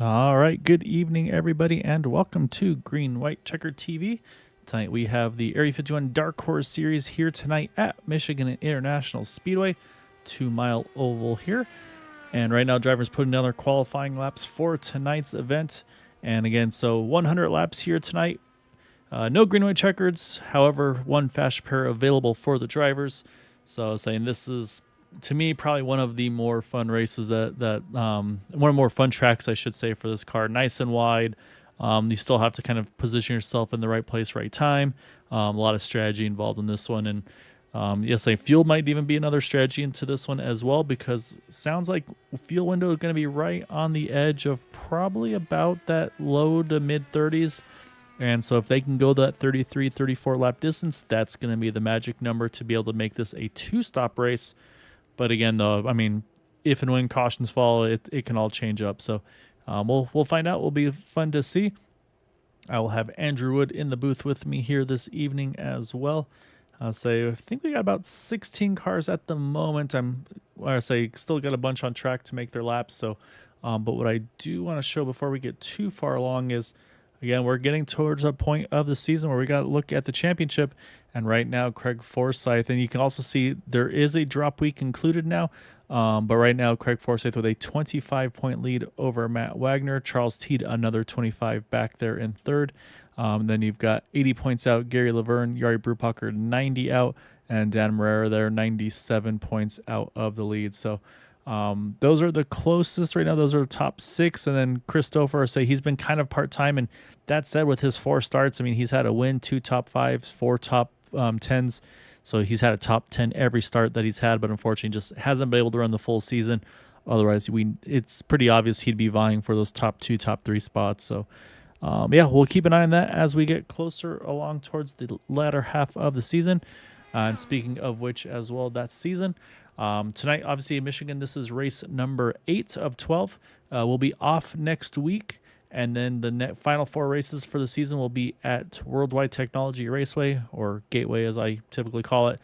All right, good evening, everybody, and welcome to Green White Checker TV. Tonight we have the Area 51 Dark Horse series here tonight at Michigan International Speedway, 2-mile oval here. And right now, drivers putting down their qualifying laps for tonight's event. And again, so 100 laps here tonight. No green white checkers, however, one fast pair available for the drivers. So I was saying this is, to me, probably one of the more fun races one of the more fun tracks, I should say, for this car. Nice and wide. You still have to kind of position yourself in the right place, right time. A lot of strategy involved in this one, and yes, fuel might even be another strategy into this one as well, because it sounds like fuel window is going to be right on the edge of probably about that low to mid 30s. And so if they can go that 33, 34 lap distance, that's going to be the magic number to be able to make this a two-stop race. But again, though, I mean, if and when cautions fall, it can all change up. So we'll find out. Will be fun to see. I will have Andrew Wood in the booth with me here this evening as well. I think we got about 16 cars at the moment. Still got a bunch on track to make their laps. So, but what I do want to show before we get too far along is, again, we're getting towards a point of the season where we got to look at the championship. And right now, Craig Forsyth, and you can also see there is a drop week included now. But right now, Craig Forsyth with a 25-point lead over Matt Wagner. Charles Teed, another 25 back there in third. Then you've got 80 points out, Gary Laverne, Yari Brupacher 90 out, and Dan Morera there 97 points out of the lead. So those are the closest right now. Those are the top six. And then Christopher, he's been kind of part-time. And that said, with his 4 starts, I mean, he's had a win, 2 top 5s, 4 top 10s. So he's had a top 10 every start that he's had, but unfortunately just hasn't been able to run the full season. Otherwise, it's pretty obvious he'd be vying for those top 2, top 3 spots. So yeah, we'll keep an eye on that as we get closer along towards the latter half of the season. And speaking of which as well, that season, tonight, obviously in Michigan, this is race number 8 of 12. We'll be off next week. And then the final 4 races for the season will be at Worldwide Technology Raceway, or Gateway as I typically call it,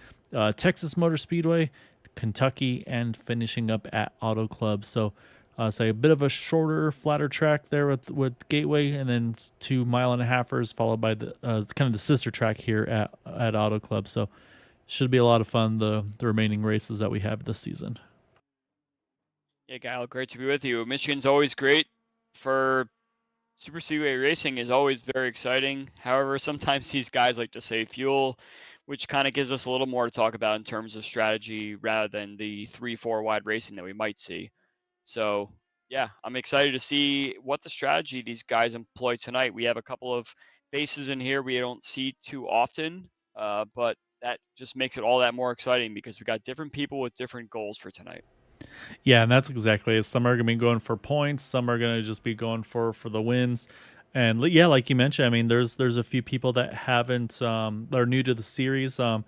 Texas Motor Speedway, Kentucky, and finishing up at Auto Club. So a bit of a shorter, flatter track there with Gateway, and then 2 mile-and-a-halfers, followed by the kind of the sister track here at Auto Club. So should be a lot of fun, the remaining races that we have this season. Yeah, Kyle, great to be with you. Michigan's always great for Super Speedway racing is always very exciting. However, sometimes these guys like to save fuel, which kind of gives us a little more to talk about in terms of strategy rather than the 3-4 wide racing that we might see. So, yeah, I'm excited to see what the strategy these guys employ tonight. We have a couple of faces in here we don't see too often, but that just makes it all that more exciting because we got different people with different goals for tonight. Yeah, and that's exactly it. Some are going to be going for points. Some are going to just be going for the wins. And yeah, like you mentioned, I mean, there's a few people that haven't that are new to the series. And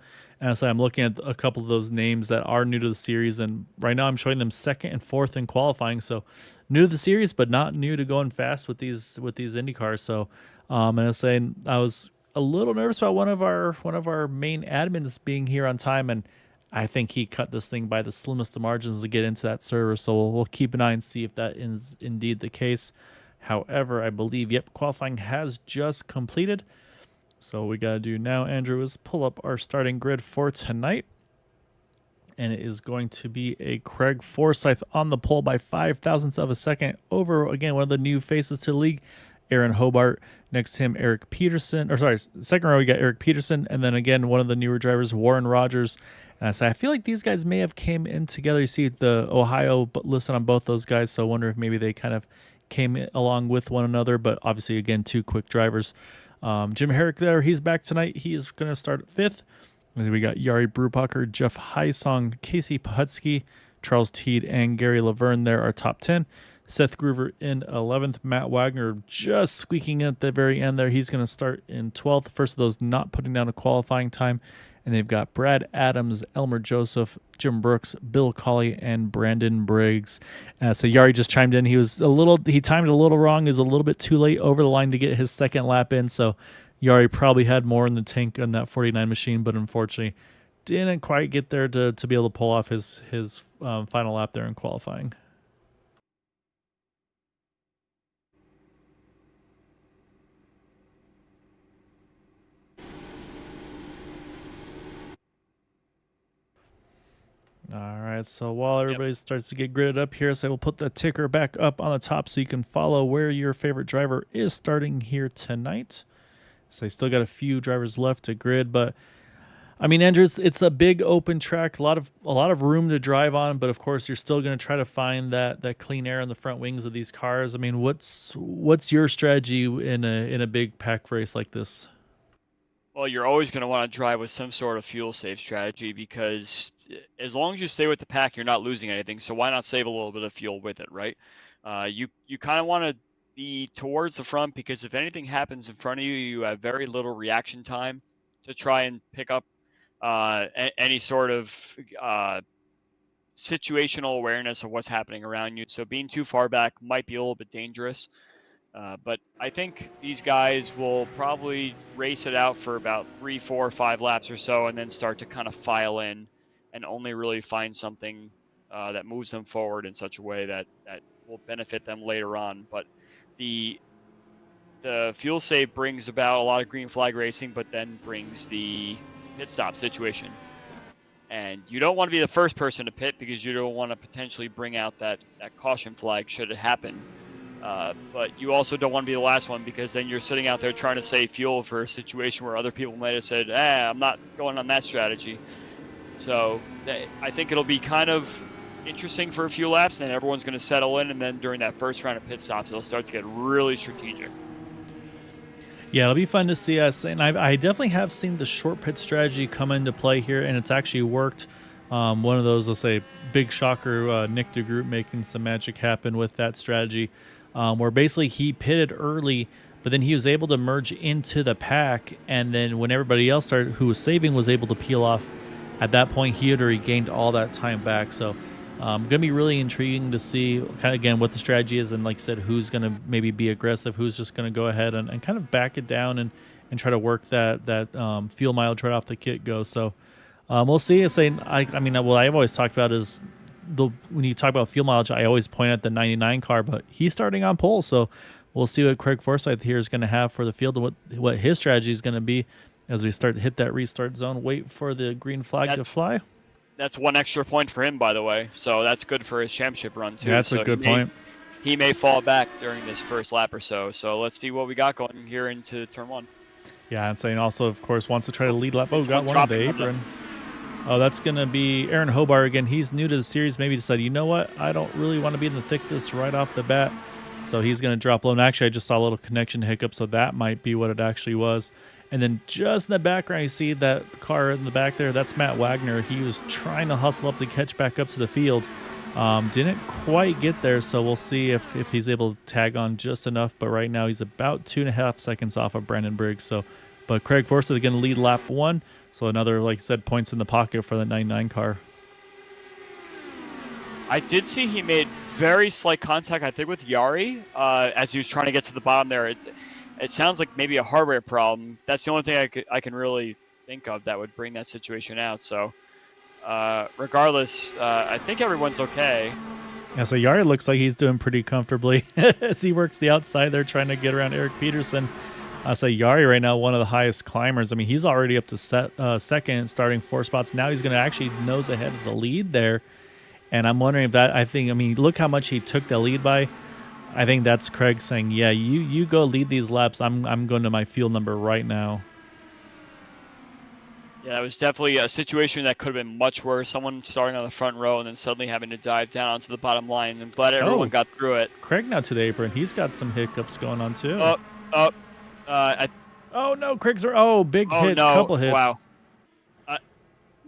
so I'm looking at a couple of those names that are new to the series, and right now I'm showing them 2nd and 4th in qualifying. So new to the series, but not new to going fast with these Indy cars. So and I was saying I was a little nervous about one of our main admins being here on time, and I think he cut this thing by the slimmest of margins to get into that server. So we'll keep an eye and see if that is indeed the case. However, I believe, qualifying has just completed. So what we got to do now, Andrew, is pull up our starting grid for tonight. And it is going to be a Craig Forsyth on the pole by 0.05 of a second over, again, one of the new faces to the league, Aaron Hobart. Next to him, Eric Peterson. Second row, we got Eric Peterson. And then again, one of the newer drivers, Warren Rogers. And I feel like these guys may have came in together. You see the Ohio listed on both those guys. So I wonder if maybe they kind of came along with one another. But obviously, again, 2 quick drivers. Jim Herrick there, he's back tonight. He is going to start at 5th. And then we got Yari Brupacher, Jeff Heisong, Casey Pahutsky, Charles Teed, and Gary Laverne there are top 10. Seth Groover in 11th. Matt Wagner just squeaking in at the very end there. He's going to start in 12th. First of those not putting down a qualifying time. And they've got Brad Adams, Elmer Joseph, Jim Brooks, Bill Colley, and Brandon Briggs. So Yari just chimed in. He timed it a little wrong. He was a little bit too late over the line to get his second lap in. So Yari probably had more in the tank on that 49 machine, but unfortunately didn't quite get there to be able to pull off his, final lap there in qualifying. right, so while Yep. everybody starts to get gridded up here, so we'll put the ticker back up on the top so you can follow where your favorite driver is starting here tonight. So you still got a few drivers left to grid, but I mean, Andrew, it's a big open track, a lot of room to drive on, but of course you're still going to try to find that clean air in the front wings of these cars. I mean, what's your strategy in a big pack race like this? Well, you're always going to want to drive with some sort of fuel save strategy because as long as you stay with the pack, you're not losing anything. So why not save a little bit of fuel with it, right? You kind of want to be towards the front because if anything happens in front of you, you have very little reaction time to try and pick up any sort of situational awareness of what's happening around you. So being too far back might be a little bit dangerous. But I think these guys will probably race it out for about 3, 4, 5 laps or so, and then start to kind of file in and only really find something that moves them forward in such a way that will benefit them later on. But the fuel save brings about a lot of green flag racing, but then brings the pit stop situation. And you don't want to be the first person to pit because you don't want to potentially bring out that caution flag should it happen. But you also don't want to be the last one because then you're sitting out there trying to save fuel for a situation where other people might have said, I'm not going on that strategy. So I think it'll be kind of interesting for a few laps, and then everyone's going to settle in, and then during that first round of pit stops, it'll start to get really strategic. Yeah, it'll be fun to see us, and I definitely have seen the short pit strategy come into play here, and it's actually worked. One of those, let's say, big shocker, Nick DeGroot making some magic happen with that strategy. Where basically he pitted early, but then he was able to merge into the pack, and then when everybody else started who was saving was able to peel off, at that point he had already gained all that time back. So going to be really intriguing to see kind of again what the strategy is, and like I said, who's going to maybe be aggressive, who's just going to go ahead and kind of back it down and try to work that fuel mileage right off the get-go. So we'll see. I mean, what I've always talked about is when you talk about fuel mileage, I always point at the 99 car, but he's starting on pole, so we'll see what Craig Forsyth here is going to have for the field and what his strategy is going to be as we start to hit that restart zone. Wait for the green flag to fly. That's one extra point for him, by the way, so that's good for his championship run too. Yeah, that's a good point. He may fall back during this first lap or so. So let's see what we got going here into turn 1. Yeah, and saying also, of course, wants to try to lead lap. Oh, got one on the apron. Oh, that's going to be Aaron Hobart again. He's new to the series. Maybe decided, you know what? I don't really want to be in the thick of this right off the bat. So he's going to drop low. And actually, I just saw a little connection hiccup, so that might be what it actually was. And then just in the background, you see that car in the back there. That's Matt Wagner. He was trying to hustle up to catch back up to the field. Didn't quite get there, so we'll see if he's able to tag on just enough. But right now, he's about 2.5 seconds off of Brandon Briggs. But Craig Forsyth is going to lead lap 1. So another, like I said, points in the pocket for the 99 car. I did see he made very slight contact, I think, with Yari as he was trying to get to the bottom there. It sounds like maybe a hardware problem. That's the only thing I can really think of that would bring that situation out. So regardless, I think everyone's okay. Yeah, so Yari looks like he's doing pretty comfortably as he works the outside there trying to get around Eric Peterson. I say Yari right now, one of the highest climbers. I mean, he's already up to second, starting 4 spots. Now he's going to actually nose ahead of the lead there. And I'm wondering if that, I mean, look how much he took the lead by. I think that's Craig saying, yeah, you go lead these laps. I'm going to my fuel number right now. Yeah, it was definitely a situation that could have been much worse. Someone starting on the front row and then suddenly having to dive down onto the bottom line. I'm glad everyone got through it. Craig now to the apron. He's got some hiccups going on too. Oh no, Craig's big hit, no. Couple hits. Wow.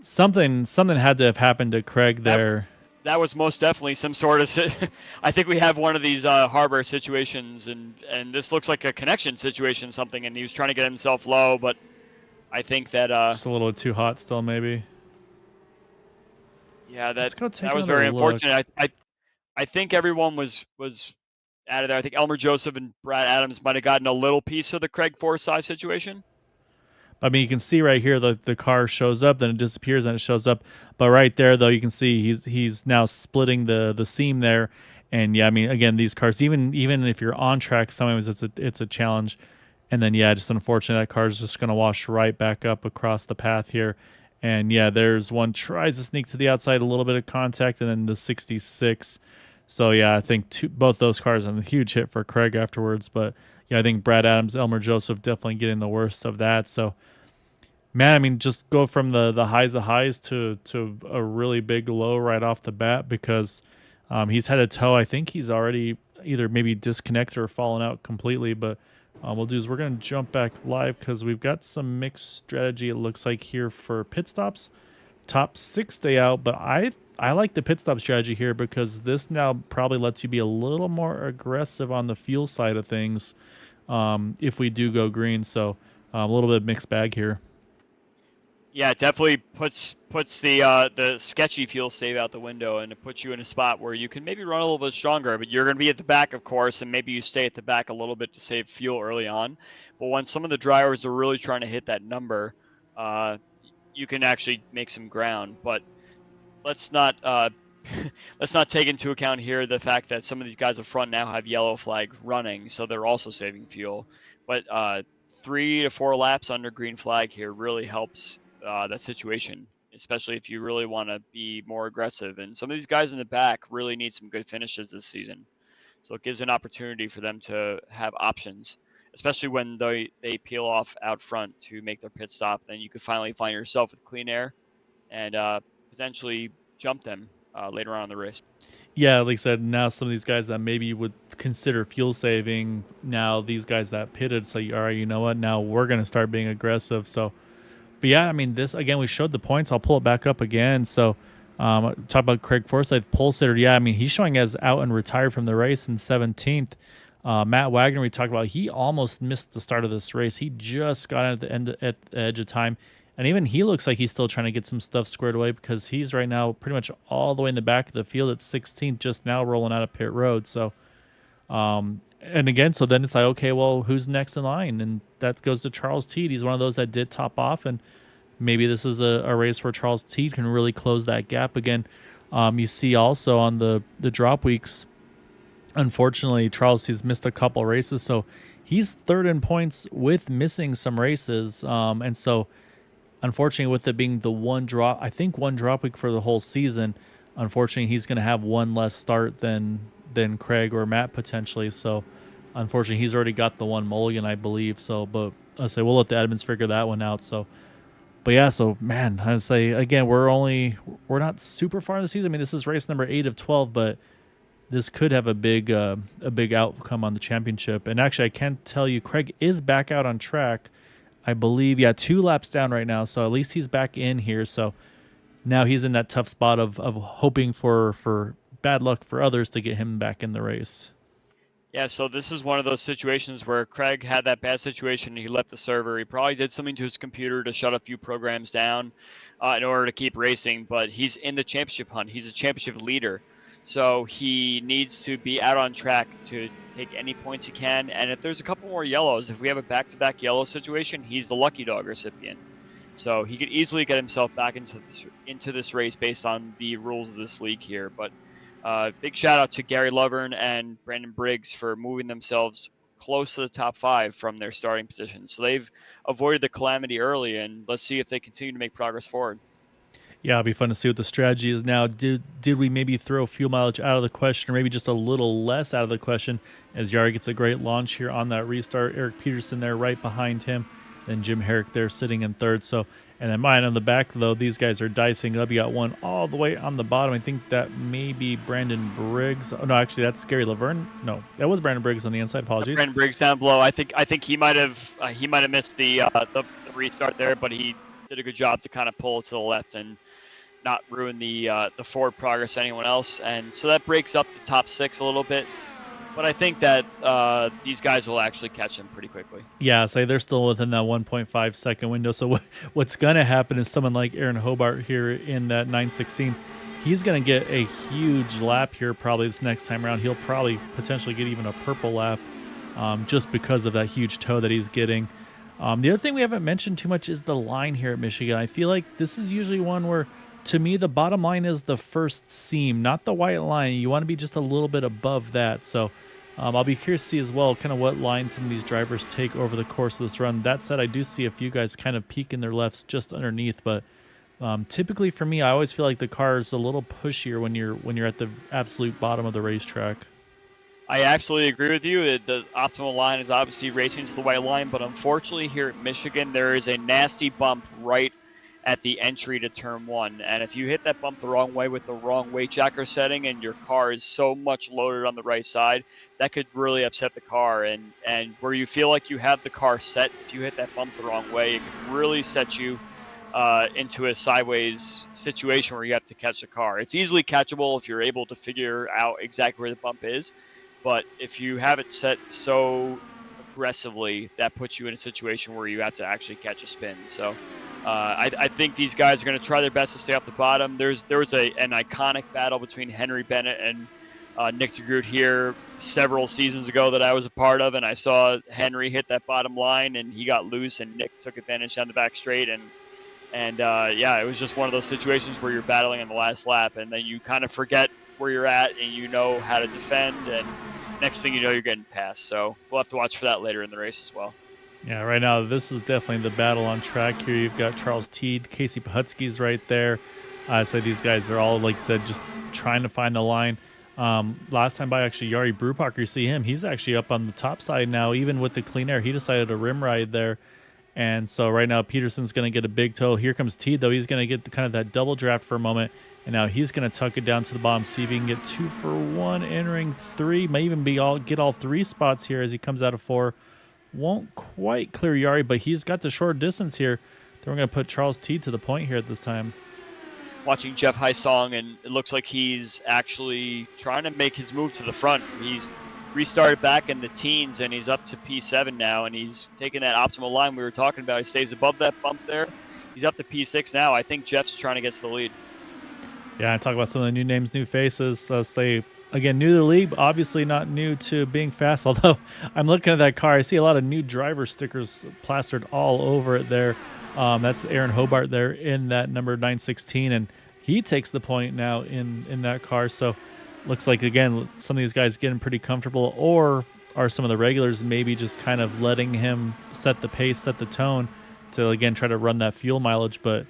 Something had to have happened to Craig there. That was most definitely some sort of. I think we have one of these harbor situations, and this looks like a connection situation, something, and he was trying to get himself low, but I think that just a little too hot still, maybe. Yeah, that was very unfortunate. I think everyone was out of there. I think Elmer Joseph and Brad Adams might have gotten a little piece of the Craig Forsyth situation. I mean, you can see right here the car shows up, then it disappears, and it shows up. But right there, though, you can see he's now splitting the seam there. And yeah, I mean, again, these cars, even if you're on track, sometimes it's a challenge. And then yeah, just unfortunately, that car is just going to wash right back up across the path here. And yeah, there's one tries to sneak to the outside, a little bit of contact, and then the 66. So yeah, I think both those cars are a huge hit for Craig afterwards. But yeah, I think Brad Adams, Elmer Joseph definitely getting the worst of that. So man, I mean, just go from the highs of highs to a really big low right off the bat because he's had a toe. I think he's already either maybe disconnected or fallen out completely. But we'll do is we're going to jump back live because we've got some mixed strategy. It looks like here for pit stops, top 6 stay out. But I like the pit stop strategy here because this now probably lets you be a little more aggressive on the fuel side of things if we do go green. So a little bit of mixed bag here. Yeah, it definitely puts the sketchy fuel save out the window, and it puts you in a spot where you can maybe run a little bit stronger, but you're going to be at the back, of course, and maybe you stay at the back a little bit to save fuel early on. But when some of the drivers are really trying to hit that number, you can actually make some ground. But let's not let's not take into account here the fact that some of these guys up front now have yellow flag running, so they're also saving fuel. But 3 to 4 laps under green flag here really helps that situation, especially if you really want to be more aggressive. And some of these guys in the back really need some good finishes this season. So it gives an opportunity for them to have options, especially when they peel off out front to make their pit stop. Then you could finally find yourself with clean air and potentially jump them later on in the race. Yeah, like I said, now some of these guys that maybe would consider fuel saving, now these guys that pitted say, all right, you know what? Now we're going to start being aggressive. So, but yeah, I mean, this again, we showed the points. I'll pull it back up again. So, talk about Craig Forsyth, pole sitter. Yeah, I mean, he's showing as out and retired from the race in 17th. Matt Wagner, we talked about, he almost missed the start of this race. He just got at the end at the edge of time. And even he looks like he's still trying to get some stuff squared away because he's right now pretty much all the way in the back of the field at 16th, just now rolling out of pit road. So, and again, so then it's like, okay, well, who's next in line? And that goes to Charles Teed. He's one of those that did top off, and maybe this is a race where Charles Teed can really close that gap again. You see also on the drop weeks, unfortunately, Charles Teed's missed a couple races, so he's third in points with missing some races. And so, unfortunately, with it being the one drop week for the whole season, unfortunately, he's going to have one less start than Craig or Matt potentially. So, unfortunately, he's already got the one mulligan, I believe. So, but I say we'll let the admins figure that one out. So, but yeah, so man, I say again, we're not super far in the season. I mean, this is race number 8 of 12, but this could have a big outcome on the championship. And actually, I can tell you, Craig is back out on track. I believe, 2 laps down right now, so at least he's back in here. So now he's in that tough spot of hoping for bad luck for others to get him back in the race. Yeah, so this is one of those situations where Craig had that bad situation. He left the server. He probably did something to his computer to shut a few programs down in order to keep racing, but he's in the championship hunt. He's a championship leader. So he needs to be out on track to take any points he can. And if there's a couple more yellows, if we have a back-to-back yellow situation, he's the lucky dog recipient. So he could easily get himself back into this race based on the rules of this league here. But big shout out to Gary Lovern and Brandon Briggs for moving themselves close to the top 5 from their starting positions. So they've avoided the calamity early, and let's see if they continue to make progress forward. Yeah, it'll be fun to see what the strategy is now. Did we maybe throw fuel mileage out of the question, or maybe just a little less out of the question, as Yari gets a great launch here on that restart. Eric Peterson there right behind him, and Jim Herrick there sitting in third. So, and then mine on the back, though, these guys are dicing up. You got one all the way on the bottom. I think that may be Brandon Briggs. Oh, no, actually, that's Gary Laverne. No, that was Brandon Briggs on the inside. Apologies. Brandon Briggs down below. I think he might have missed the restart there, but he did a good job to kind of pull it to the left and not ruin the forward progress anyone else. And so that breaks up the top 6 a little bit. But I think that these guys will actually catch them pretty quickly. Yeah, say they're still within that 1.5 second window. So what's going to happen is someone like Aaron Hobart here in that 916, he's going to get a huge lap here probably this next time around. He'll probably potentially get even a purple lap just because of that huge toe that he's getting. The other thing we haven't mentioned too much is the line here at Michigan. I feel like this is usually one where, to me, the bottom line is the first seam, not the white line. You want to be just a little bit above that. So I'll be curious to see as well kind of what line some of these drivers take over the course of this run. That said, I do see a few guys kind of peeking their lefts just underneath, but Typically for me, I always feel like the car is a little pushier when you're at the absolute bottom of the racetrack. I absolutely agree with you. The optimal line is obviously racing to the white line, but unfortunately here at Michigan, there is a nasty bump right at the entry to turn one. And if you hit that bump the wrong way with the wrong weight jacker setting and your car is so much loaded on the right side, that could really upset the car. And where you feel like you have the car set, if you hit that bump the wrong way, it could really set you into a sideways situation where you have to catch the car. It's easily catchable if you're able to figure out exactly where the bump is. But if you have it set so aggressively, that puts you in a situation where you have to actually catch a spin. So I think these guys are going to try their best to stay off the bottom. There was an iconic battle between Henry Bennett and Nick DeGroot here several seasons ago that I was a part of, and I saw Henry hit that bottom line, and he got loose, and Nick took advantage down the back straight, and yeah, it was just one of those situations where you're battling in the last lap, and then you kind of forget where you're at, and you know how to defend, and next thing you know, you're getting passed. So we'll have to watch for that later in the race as well. Yeah, right now this is definitely the battle on track here. You've got Charles Teed, Casey Pahutsky's right there. So these guys are all, like I said, just trying to find the line. Last time by, actually, Yari Brubacher, you see him. He's actually up on the top side now, even with the clean air. He decided to rim ride there. And so right now Peterson's going to get a big toe. Here comes Teed, though. He's going to get kind of that double draft for a moment. And now he's going to tuck it down to the bottom, see if he can get 2 for 1, entering 3. May even get all 3 spots here as he comes out of 4. Won't quite clear Yari, but he's got the short distance here. Then we're going to put Charles Teed to the point here at this time. Watching Jeff Heisong, and it looks like he's actually trying to make his move to the front. He's restarted back in the teens, and he's up to P7 now, and he's taking that optimal line we were talking about. He stays above that bump there. He's up to P6 now. I think Jeff's trying to get to the lead. Yeah, I talk about some of the new names, new faces. Say, again, new to the league, obviously not new to being fast, although I'm looking at that car. I see a lot of new driver stickers plastered all over it there. That's Aaron Hobart there in that number 916, and he takes the point now in that car. So looks like, again, some of these guys getting pretty comfortable, or are some of the regulars maybe just kind of letting him set the pace, set the tone to, again, try to run that fuel mileage. But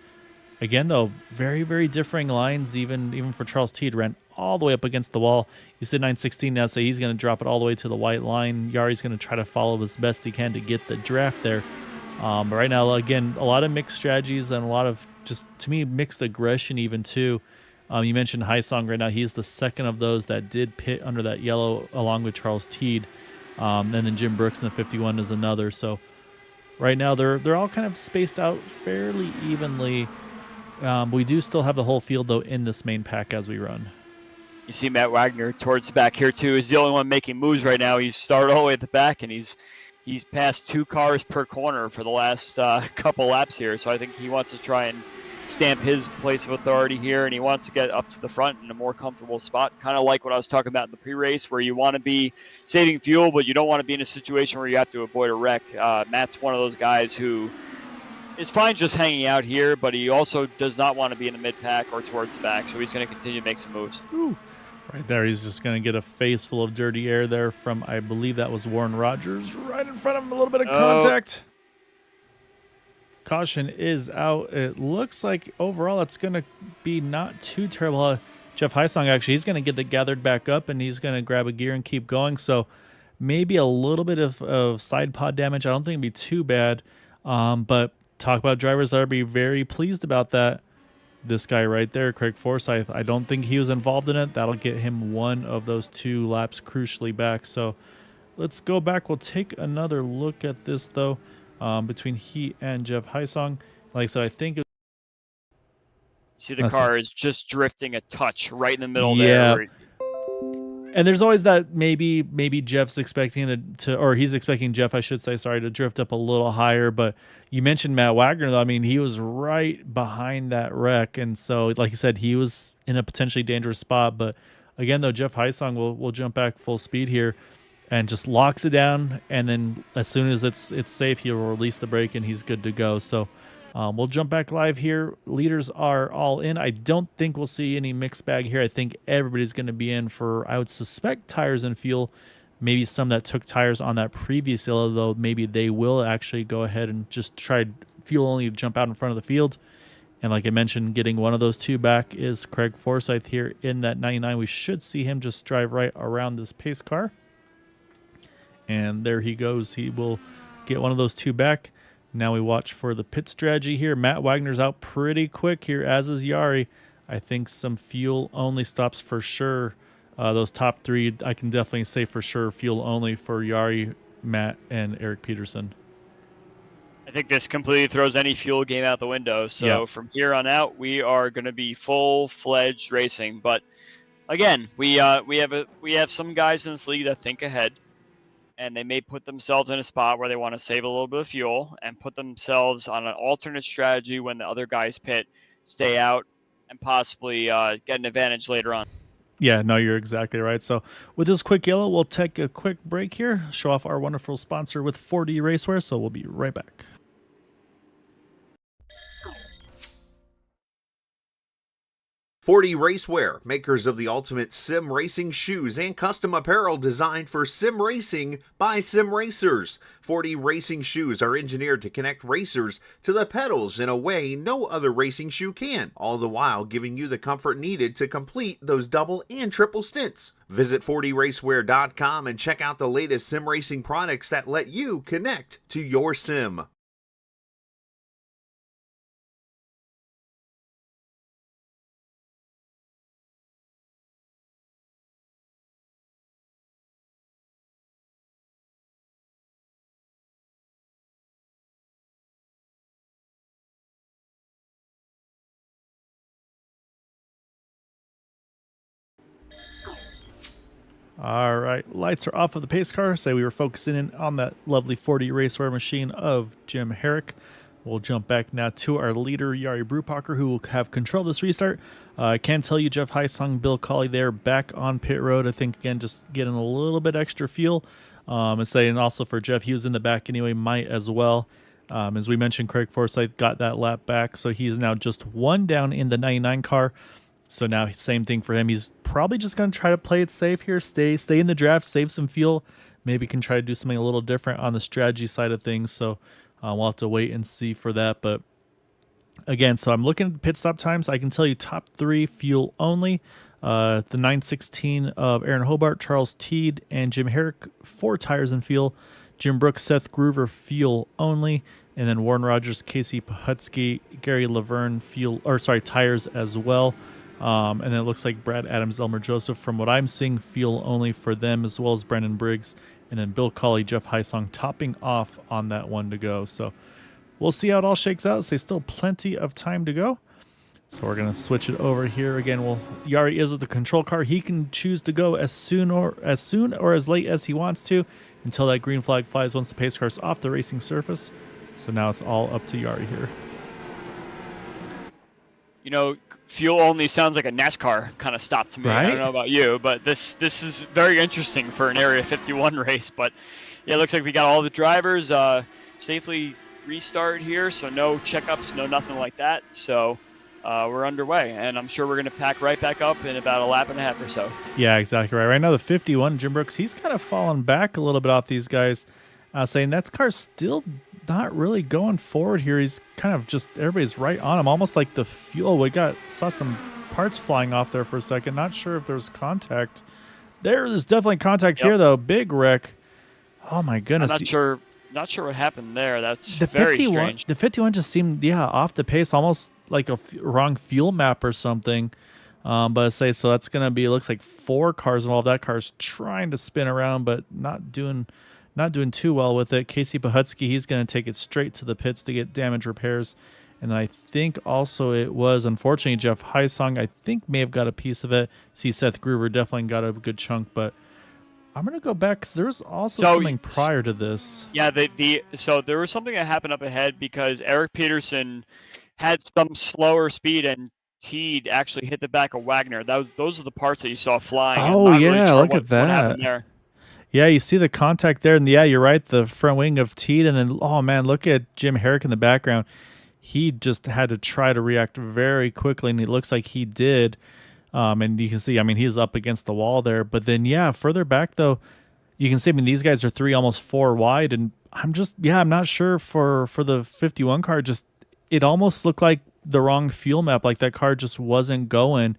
again, though, very, very differing lines, even for Charles Teed. Ran all the way up against the wall. He said 916 now, so he's going to drop it all the way to the white line. Yari's going to try to follow as best he can to get the draft there. But right now, again, a lot of mixed strategies and a lot of, just, to me, mixed aggression even, too. You mentioned Heisong right now. He's the second of those that did pit under that yellow along with Charles Teed. And then Jim Brooks in the 51 is another. So right now, they're all kind of spaced out fairly evenly. We do still have the whole field, though, in this main pack as we run. You see Matt Wagner towards the back here, too. He's the only one making moves right now. He's started all the way at the back, and he's passed 2 cars per corner for the last couple laps here. So I think he wants to try and stamp his place of authority here, and he wants to get up to the front in a more comfortable spot, kind of like what I was talking about in the pre-race, where you want to be saving fuel, but you don't want to be in a situation where you have to avoid a wreck. Matt's one of those guys who is fine just hanging out here, but he also does not want to be in the mid-pack or towards the back, so he's going to continue to make some moves. Ooh. Right there, he's just going to get a face full of dirty air there from, I believe that was Warren Rogers, right in front of him, a little bit of contact. Caution is out. It looks like overall it's going to be not too terrible. Jeff Heisong, actually, he's going to get it gathered back up, and he's going to grab a gear and keep going. So maybe a little bit of side pod damage. I don't think it'd be too bad. But talk about drivers that would be very pleased about that. This guy right there, Craig Forsyth, I don't think he was involved in it. That'll get him one of those 2 laps crucially back. So let's go back. We'll take another look at this, though, between he and Jeff Heisong. Like I said, I think see the car is just drifting a touch right in the middle there. Where and there's always that maybe Jeff's expecting or he's expecting Jeff, I should say, sorry, to drift up a little higher. But you mentioned Matt Wagner, though. I mean, he was right behind that wreck. And so, like you said, he was in a potentially dangerous spot. But again, though, Jeff Heisong will jump back full speed here and just locks it down. And then as soon as it's safe, he'll release the brake and he's good to go. So we'll jump back live here. Leaders are all in. I don't think we'll see any mixed bag here. I think everybody's going to be in for, I would suspect, tires and fuel. Maybe some that took tires on that previous yellow, though, maybe they will actually go ahead and just try fuel only to jump out in front of the field. And like I mentioned, getting one of those two back is Craig Forsyth here in that 99. We should see him just drive right around this pace car. And there he goes. He will get one of those two back. Now we watch for the pit strategy here. Matt Wagner's out pretty quick here, as is Yari. I think some fuel only stops for sure. Those top three, I can definitely say for sure fuel only for Yari, Matt, and Eric Peterson. I think this completely throws any fuel game out the window. So from here on out, we are going to be full-fledged racing. But again, we have some guys in this league that think ahead, and they may put themselves in a spot where they want to save a little bit of fuel and put themselves on an alternate strategy when the other guys pit, stay out, and possibly get an advantage later on. Yeah, no, you're exactly right. So with this quick yellow, we'll take a quick break here, show off our wonderful sponsor with 4D Racewear. So we'll be right back. 4D Racewear, makers of the ultimate sim racing shoes and custom apparel designed for sim racing by sim racers. 4D racing shoes are engineered to connect racers to the pedals in a way no other racing shoe can, all the while giving you the comfort needed to complete those double and triple stints. Visit 4dracewear.com and check out the latest sim racing products that let you connect to your sim. All right, lights are off of the pace car. Say we were focusing in on that lovely 4D Racewear machine of Jim Herrick. We'll jump back now to our leader, Yari Brupacher, who will have control of this restart. I can tell you Jeff Heisung, Bill Colley there back on pit road. I think, again, just getting a little bit extra fuel. And also for Jeff, he was in the back anyway, might as well. As we mentioned, Craig Forsyth got that lap back, so he is now just one down in the 99 car. So now same thing for him. He's probably just going to try to play it safe here, stay in the draft, save some fuel. Maybe can try to do something a little different on the strategy side of things. So we'll have to wait and see for that. But again, so I'm looking at the pit stop times. I can tell you top three fuel only. The 916 of Aaron Hobart, Charles Teed, and Jim Herrick, 4 tires and fuel. Jim Brooks, Seth Groover, fuel only. And then Warren Rogers, Casey Pahutsky, Gary Laverne, tires as well. And then it looks like Brad Adams, Elmer Joseph, from what I'm seeing, fuel only for them, as well as Brendan Briggs. And then Bill Colley, Jeff Heisung topping off on that one to go. So we'll see how it all shakes out. There's still plenty of time to go. So we're going to switch it over here. Again, Yari is with the control car. He can choose to go as soon or as late as he wants to until that green flag flies once the pace car's off the racing surface. So now it's all up to Yari here. You know, fuel only sounds like a NASCAR kind of stop to me. Right? I don't know about you, but this is very interesting for an Area 51 race. But yeah, it looks like we got all the drivers safely restarted here, so no checkups, no nothing like that. So we're underway, and I'm sure we're going to pack right back up in about a lap and a half or so. Yeah, exactly right. Right now, the 51, Jim Brooks, he's kind of fallen back a little bit off these guys, saying that car's still not really going forward here. He's kind of just, everybody's right on him, almost like the fuel. We saw some parts flying off there for a second. Not sure if there's contact. There's definitely contact here, though. Big wreck. Oh, my goodness. I'm not sure what happened there. That's very strange. The 51 just seemed, off the pace, almost like a wrong fuel map or something. But so that's going to be, it looks like 4 cars involved. That car's trying to spin around, but not doing too well with it. Casey Pahutsky, he's going to take it straight to the pits to get damage repairs. And I think also it was, unfortunately, Jeff Heisung, I think may have got a piece of it. See, Seth Groover definitely got a good chunk, but I'm going to go back because there was also something prior to this. Yeah, so there was something that happened up ahead because Eric Peterson had some slower speed and Teed actually hit the back of Wagner. Those are the parts that you saw flying. Oh, yeah, look at that. What happened there. Yeah, you see the contact there, and yeah, you're right, the front wing of Teed, and then, oh man, look at Jim Herrick in the background. He just had to try to react very quickly, and it looks like he did. And you can see, he's up against the wall there. But then, yeah, further back, though, you can see, these guys are 3, almost 4 wide, and I'm not sure for the 51 car, just, it almost looked like the wrong fuel map. Like that car just wasn't going.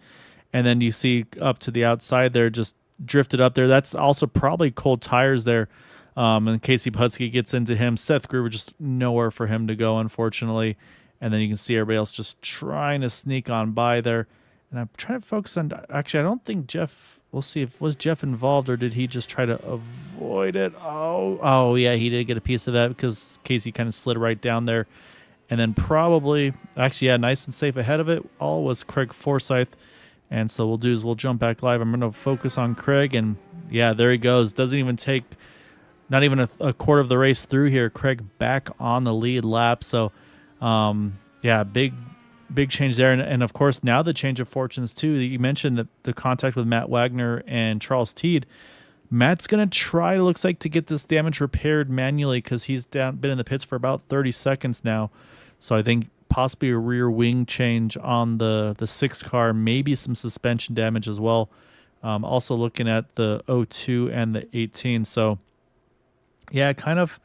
And then you see up to the outside there, just drifted up there. That's also probably cold tires there. And Casey Putski gets into him. Seth Gruber just nowhere for him to go, unfortunately. And then you can see everybody else just trying to sneak on by there. And I'm trying to focus on, actually, I don't think Jeff, we'll see if, was Jeff involved or did he just try to avoid it? Oh yeah, he did get a piece of that because Casey kind of slid right down there. And then probably, actually, yeah, nice and safe ahead of it all was Craig Forsyth. And so we'll do is we'll jump back live. I'm going to focus on Craig. And yeah, there he goes. Doesn't even take, not even a quarter of the race through here. Craig back on the lead lap. So, yeah, big change there. And of course, now the change of fortunes, too. You mentioned the contact with Matt Wagner and Charles Teed. Matt's going to try, looks like, to get this damage repaired manually because he's been in the pits for about 30 seconds now. So I think possibly a rear wing change on the 6 car, maybe some suspension damage as well. Also looking at the 02 and the 18. So, yeah, kind of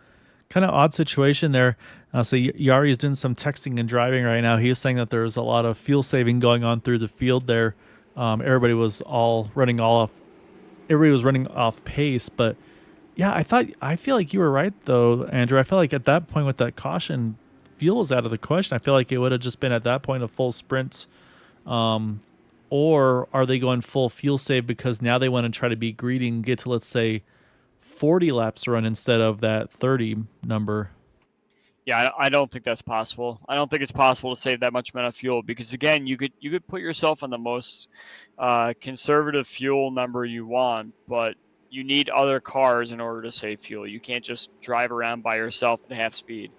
odd situation there. So Yari is doing some texting and driving right now. He was saying that there's a lot of fuel saving going on through the field there. Everybody was running off pace, but yeah, I feel like you were right though, Andrew. I feel like at that point with that caution, fuel was out of the question. I feel like it would have just been at that point a full sprint. Or are they going full fuel save because now they want to try to be greedy and get to, let's say, 40 laps run instead of that 30 number? Yeah, I don't think that's possible. I don't think it's possible to save that much amount of fuel because, again, you could put yourself on the most conservative fuel number you want, but you need other cars in order to save fuel. You can't just drive around by yourself at half speed.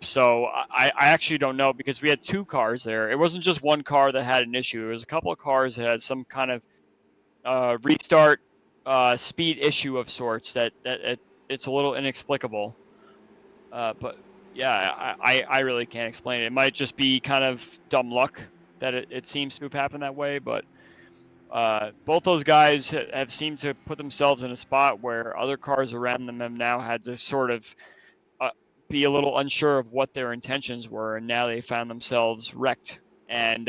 So I actually don't know because we had 2 cars there. It wasn't just one car that had an issue. It was a couple of cars that had some kind of restart speed issue of sorts that it's a little inexplicable. But yeah, I really can't explain it. It might just be kind of dumb luck that it seems to have happened that way. But both those guys have seemed to put themselves in a spot where other cars around them have now had to sort of be a little unsure of what their intentions were, and now they found themselves wrecked. And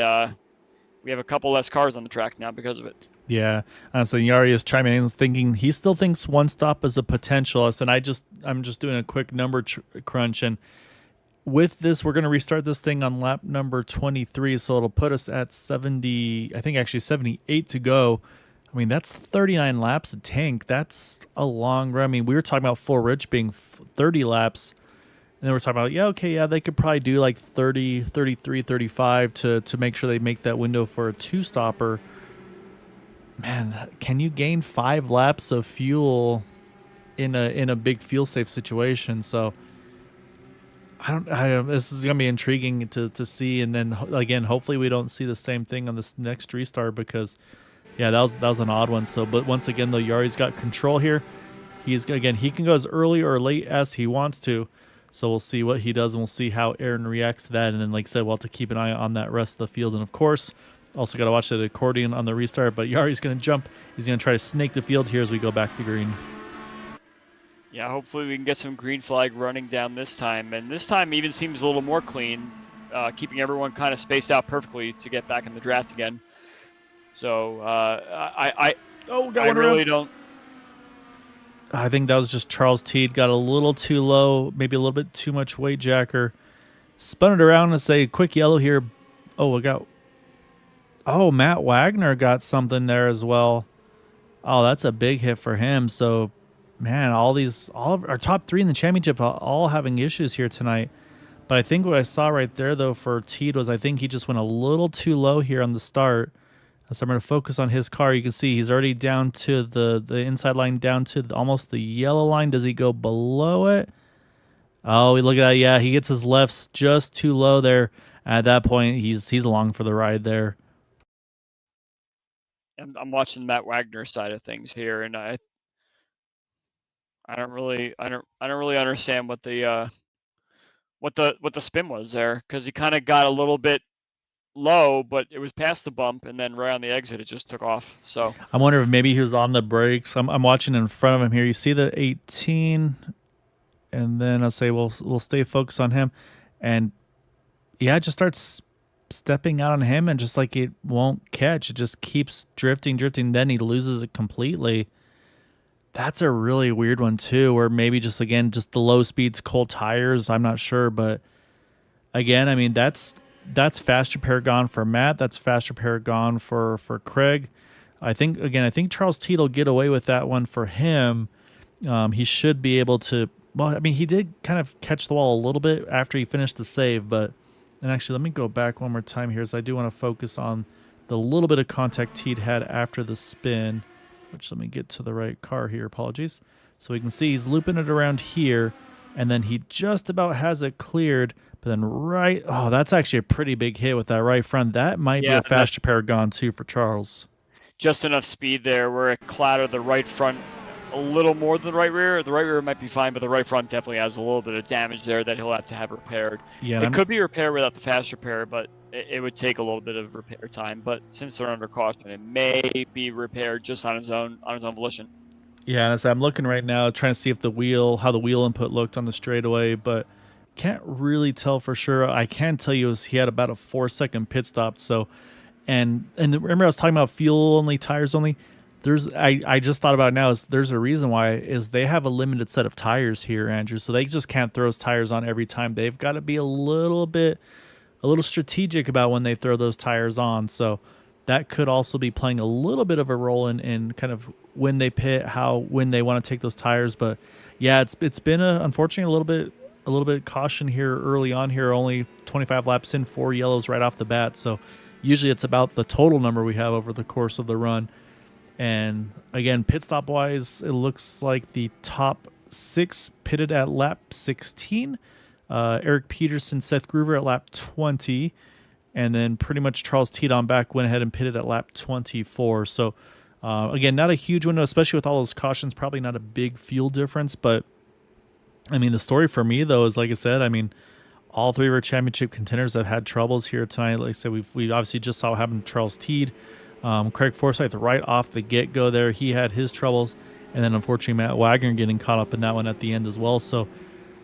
we have a couple less cars on the track now because of it. Yeah, so Yari is chiming in, thinking he still thinks one stop is a potential. And I'm just doing a quick number crunch, and with this, we're going to restart this thing on lap number 23, so it'll put us at 70. I think actually 78 to go. I mean, that's 39 laps a tank. That's a long run. I mean, we were talking about Full Ridge being 30 laps. And then we're talking about, they could probably do like 30, 33, 35 to make sure they make that window for a 2-stopper. Man, can you gain 5 laps of fuel in a big fuel safe situation? So this is gonna be intriguing to see. And then again, hopefully we don't see the same thing on this next restart because yeah, that was an odd one. So, but once again though, Yari's got control here. He can go as early or late as he wants to. So we'll see what he does, and we'll see how Aaron reacts to that. And then, like I said, we'll have to keep an eye on that rest of the field. And, of course, also got to watch the accordion on the restart. But Yari's going to jump. He's going to try to snake the field here as we go back to green. Yeah, hopefully we can get some green flag running down this time. And this time even seems a little more clean, keeping everyone kind of spaced out perfectly to get back in the draft again. So I really don't. I think that was just Charles Teed got a little too low, maybe a little bit too much weight jacker. Spun it around and say quick yellow here. Matt Wagner got something there as well. Oh, that's a big hit for him. So, man, all of our top 3 in the championship are all having issues here tonight. But I think what I saw right there, though, for Teed was I think he just went a little too low here on the start. So I'm going to focus on his car. You can see he's already down to the inside line, down to almost the yellow line. Does he go below it? Oh, look at that. Yeah, he gets his lefts just too low there. At that point, he's along for the ride there. I'm watching Matt Wagner side of things here, and I don't really understand what the spin was there, because he kind of got a little bit low, but it was past the bump, and then right on the exit it just took off. So I wonder if maybe he was on the brakes. I'm watching in front of him here. You see the 18, and then I'll say we'll stay focused on him, and yeah, it just starts stepping out on him and just like it won't catch. It just keeps drifting. Then he loses it completely. That's a really weird one too, or maybe just again, just the low speeds, cold tires. I'm not sure, but again, I mean, that's fast repair gone for Matt. That's fast repair gone for Craig. I think Charles Teed will get away with that one for him. He should be able to. Well, I mean, he did kind of catch the wall a little bit after he finished the save, but. And actually, let me go back one more time here, as I do want to focus on the little bit of contact Teed had after the spin, which let me get to the right car here. Apologies. So we can see he's looping it around here, and then he just about has it cleared. But then that's actually a pretty big hit with that right front. That might be a fast repair gone too for Charles. Just enough speed there where it clattered the right front a little more than the right rear. The right rear might be fine, but the right front definitely has a little bit of damage there that he'll have to have repaired. Yeah, it could be repaired without the fast repair, but it would take a little bit of repair time. But since they're under caution, it may be repaired just on his own volition. Yeah, and as I'm looking right now, trying to see if how the wheel input looked on the straightaway, but can't really tell for sure. I can tell you he had about a 4-second pit stop. So, and remember I was talking about fuel only, tires only. I just thought about it now, there's a reason why is they have a limited set of tires here, Andrew. So they just can't throw those tires on every time. They've got to be a little strategic about when they throw those tires on. So that could also be playing a little bit of a role in kind of when they pit, when they want to take those tires. But yeah, it's been unfortunately a little bit caution here early on here. Only 25 laps in, 4 yellows right off the bat. So usually it's about the total number we have over the course of the run. And again, pit stop wise, it looks like the top 6 pitted at lap 16. Eric Peterson, Seth Groover at lap 20. And then pretty much Charles Teed on back went ahead and pitted at lap 24. So again, not a huge window, especially with all those cautions, probably not a big fuel difference. But I mean, the story for me though is, like I said, I mean, all 3 of our championship contenders have had troubles here tonight. Like I said, we obviously just saw what happened to Charles Teed. Craig Forsyth right off the get-go there, he had his troubles, and then unfortunately Matt Wagner getting caught up in that one at the end as well. So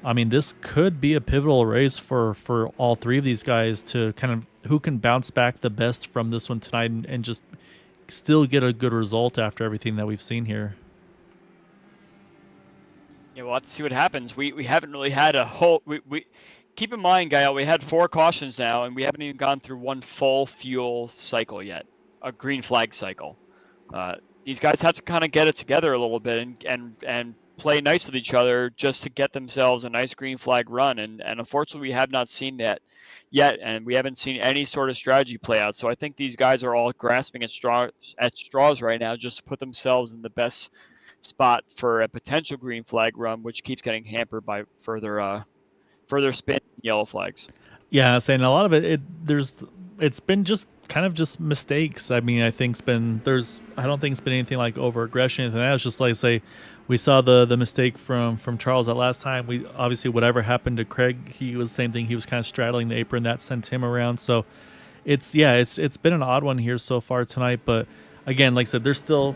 I mean, this could be a pivotal race for all 3 of these guys to kind of who can bounce back the best from this one tonight and just still get a good result after everything that we've seen here. Yeah, we'll have to see what happens. We haven't really had a whole we keep in mind, Gael, we had 4 cautions now, and we haven't even gone through one full fuel cycle yet. A green flag cycle. These guys have to kind of get it together a little bit and play nice with each other just to get themselves a nice green flag run. And unfortunately, we have not seen that yet, and we haven't seen any sort of strategy play out. So I think these guys are all grasping at straws right now just to put themselves in the best spot for a potential green flag run, which keeps getting hampered by further spin yellow flags. Yeah, saying a lot of it's been just kind of just mistakes. I mean, I don't think it's been anything like over aggression. Anything. That was just like, say, we saw the mistake from Charles that last time. We obviously, whatever happened to Craig, he was the same thing. He was kind of straddling the apron, that sent him around. So it's been an odd one here so far tonight. But again, like I said, there's still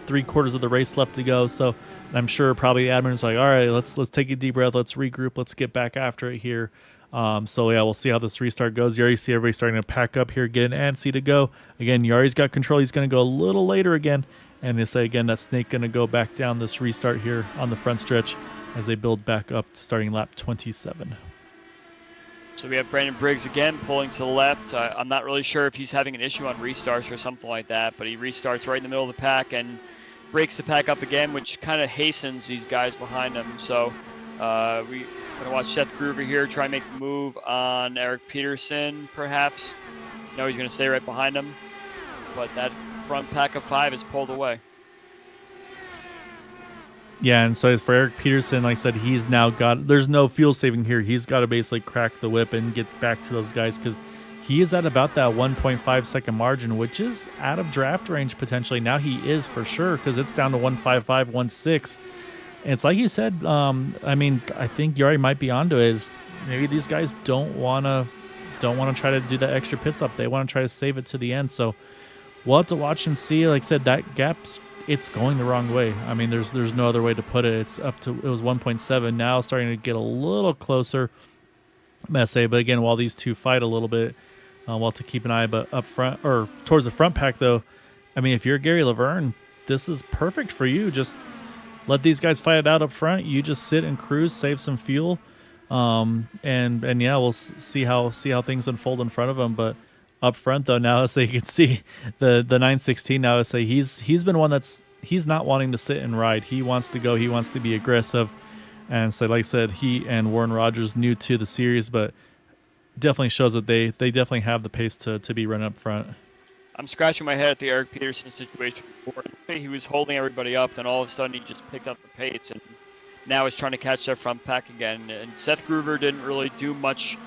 3/4 of the race left to go. So I'm sure probably the admin's like, all right, let's take a deep breath, let's regroup, let's get back after it here. So yeah, we'll see how this restart goes. You already see everybody starting to pack up here, get an ANSI to go. Again, Yari's got control. He's going to go a little later again. And they say again, that Snake going to go back down this restart here on the front stretch as they build back up starting lap 27. So we have Brandon Briggs again pulling to the left. I'm not really sure if he's having an issue on restarts or something like that, but he restarts right in the middle of the pack and breaks the pack up again, which kind of hastens these guys behind him. So we're going to watch Seth Groover here try and make the move on Eric Peterson, perhaps. No, he's going to stay right behind him. But that front pack of 5 is pulled away. Yeah, and so for Eric Peterson, like I said, he's now there's no fuel saving here. He's got to basically crack the whip and get back to those guys because he is at about that 1.5 second margin, which is out of draft range potentially. Now he is for sure because it's down to 1.55, 1.6. And it's like you said, I mean, I think Yari might be onto it. Is maybe these guys don't want to try to do that extra pit stop. They want to try to save it to the end. So we'll have to watch and see. Like I said, that gap's it's going the wrong way. I mean, there's no other way to put it. It was 1.7 now, starting to get a little closer. Messe. But again, while these two fight a little bit, well, to keep an eye but up front or towards the front pack, though, I mean, if you're Gary Laverne, this is perfect for you. Just let these guys fight it out up front. You just sit and cruise, save some fuel, and yeah, we'll see how things unfold in front of them. But up front, though, now as you can see, the 916 now as he's been one he's not wanting to sit and ride. He wants to go. He wants to be aggressive. And so, like I said, he and Warren Rogers new to the series, but definitely shows that they definitely have the pace to be running up front. I'm scratching my head at the Eric Peterson situation before. He was holding everybody up, then all of a sudden he just picked up the pace, and now he's trying to catch that front pack again. And Seth Groover didn't really do much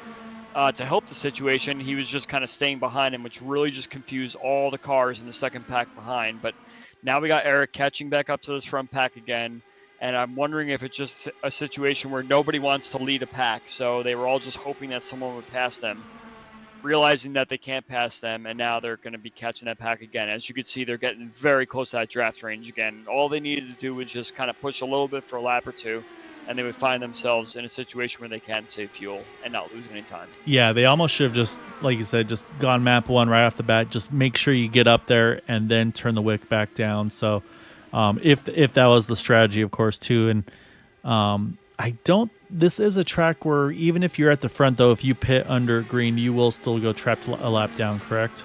to help the situation. He was just kind of staying behind him, which really just confused all the cars in the second pack behind. But now we got Eric catching back up to this front pack again. And I'm wondering if it's just a situation where nobody wants to lead a pack. So they were all just hoping that someone would pass them, realizing that they can't pass them. And now they're going to be catching that pack again. As you can see, they're getting very close to that draft range again. All they needed to do was just kind of push a little bit for a lap or two, and they would find themselves in a situation where they can save fuel and not lose any time. Yeah, they almost should have just, like you said, just gone map one right off the bat. Just make sure you get up there and then turn the wick back down. So if that was the strategy, of course, too. And this is a track where even if you're at the front, though, if you pit under green, you will still go trapped a lap down, correct?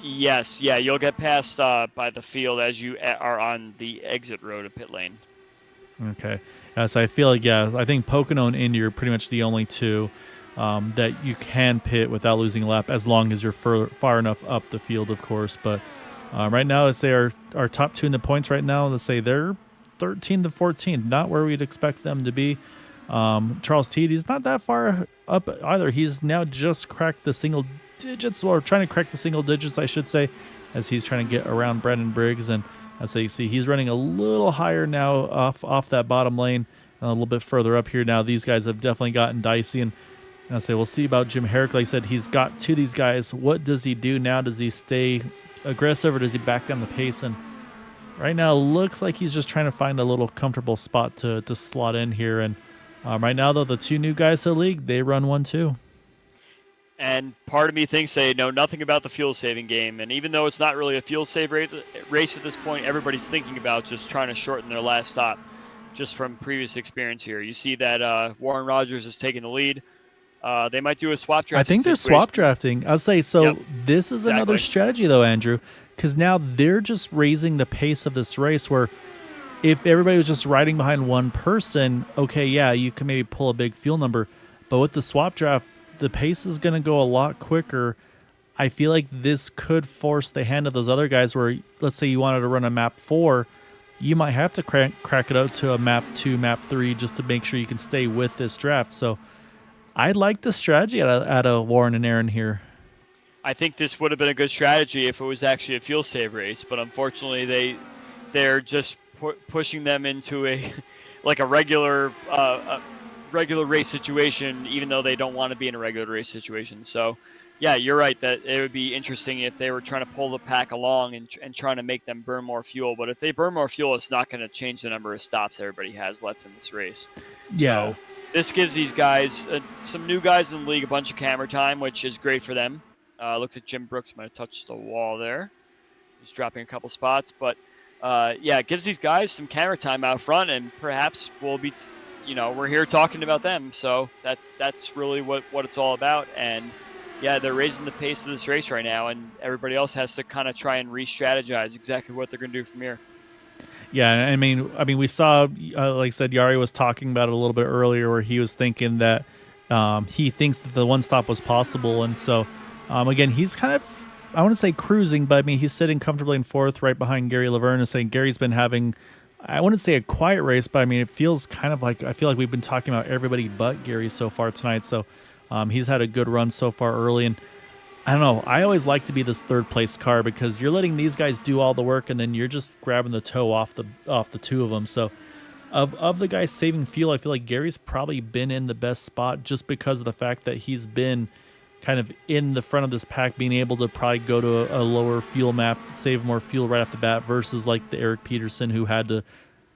Yes, yeah, you'll get passed by the field as you are on the exit road of pit lane. Okay. So I feel like, I think Pocono and Indy are pretty much the only two that you can pit without losing a lap, as long as you're far enough up the field, of course. But right now, let's say our top two in the points right now, let's say they're 13th to 14th, not where we'd expect them to be. Charles Teedy's not that far up either. He's now just cracked the single digits, or trying to crack the single digits, I should say, as he's trying to get around Brendan Briggs. And as you see, he's running a little higher now off that bottom lane, a little bit further up here now. These guys have definitely gotten dicey, and I say we'll see about Jim Herrick. Like I said, he's got to these guys. What does he do now? Does he stay aggressive, or does he back down the pace? And right now, looks like he's just trying to find a little comfortable spot to slot in here. And right now, though, the two new guys to the league, they run 1-2. And part of me thinks they know nothing about the fuel saving game. And even though it's not really a fuel save race at this point, everybody's thinking about just trying to shorten their last stop, just from previous experience here. You see that Warren Rogers is taking the lead. They might do a swap draft. I think they're swap drafting. I'll say, so Yep, this is another strategy, though, Andrew, because now they're just raising the pace of this race, where if everybody was just riding behind one person, okay, yeah, you can maybe pull a big fuel number. But with the swap draft, the pace is going to go a lot quicker. I feel like this could force the hand of those other guys where, let's say you wanted to run a map 4, you might have to crack it out to a map 2, map 3, just to make sure you can stay with this draft. So I like the strategy out of Warren and Aaron here. I think this would have been a good strategy if it was actually a fuel save race, but unfortunately they're just pushing them into a like a regular race situation, even though they don't want to be in a regular race situation. So yeah, you're right that it would be interesting if they were trying to pull the pack along and trying to make them burn more fuel. But if they burn more fuel, it's not going to change the number of stops everybody has left in this race. Yeah. So this gives these guys, some new guys in the league, a bunch of camera time, which is great for them. Looks like Jim Brooks might have touched the wall there. He's dropping a couple spots. But yeah, it gives these guys some camera time out front, and perhaps we'll be, we're here talking about them. So that's really what it's all about. And yeah, they're raising the pace of this race right now, and everybody else has to kind of try and re-strategize exactly what they're going to do from here. Yeah, I mean, we saw, like I said, Yari was talking about it a little bit earlier, where he was thinking that he thinks that the one stop was possible, and so again, he's kind of, I want to say cruising, but I mean, he's sitting comfortably in fourth, right behind Gary Laverne, and saying Gary's been having, I wouldn't say a quiet race, but I mean, it feels kind of like, I feel like we've been talking about everybody but Gary so far tonight. So he's had a good run so far early, and I don't know, I always like to be this third place car, because you're letting these guys do all the work, and then you're just grabbing the toe off the two of them. So of the guys saving fuel, I feel like Gary's probably been in the best spot, just because of the fact that he's been kind of in the front of this pack, being able to probably go to a lower fuel map, save more fuel right off the bat, versus like the Eric Peterson, who had to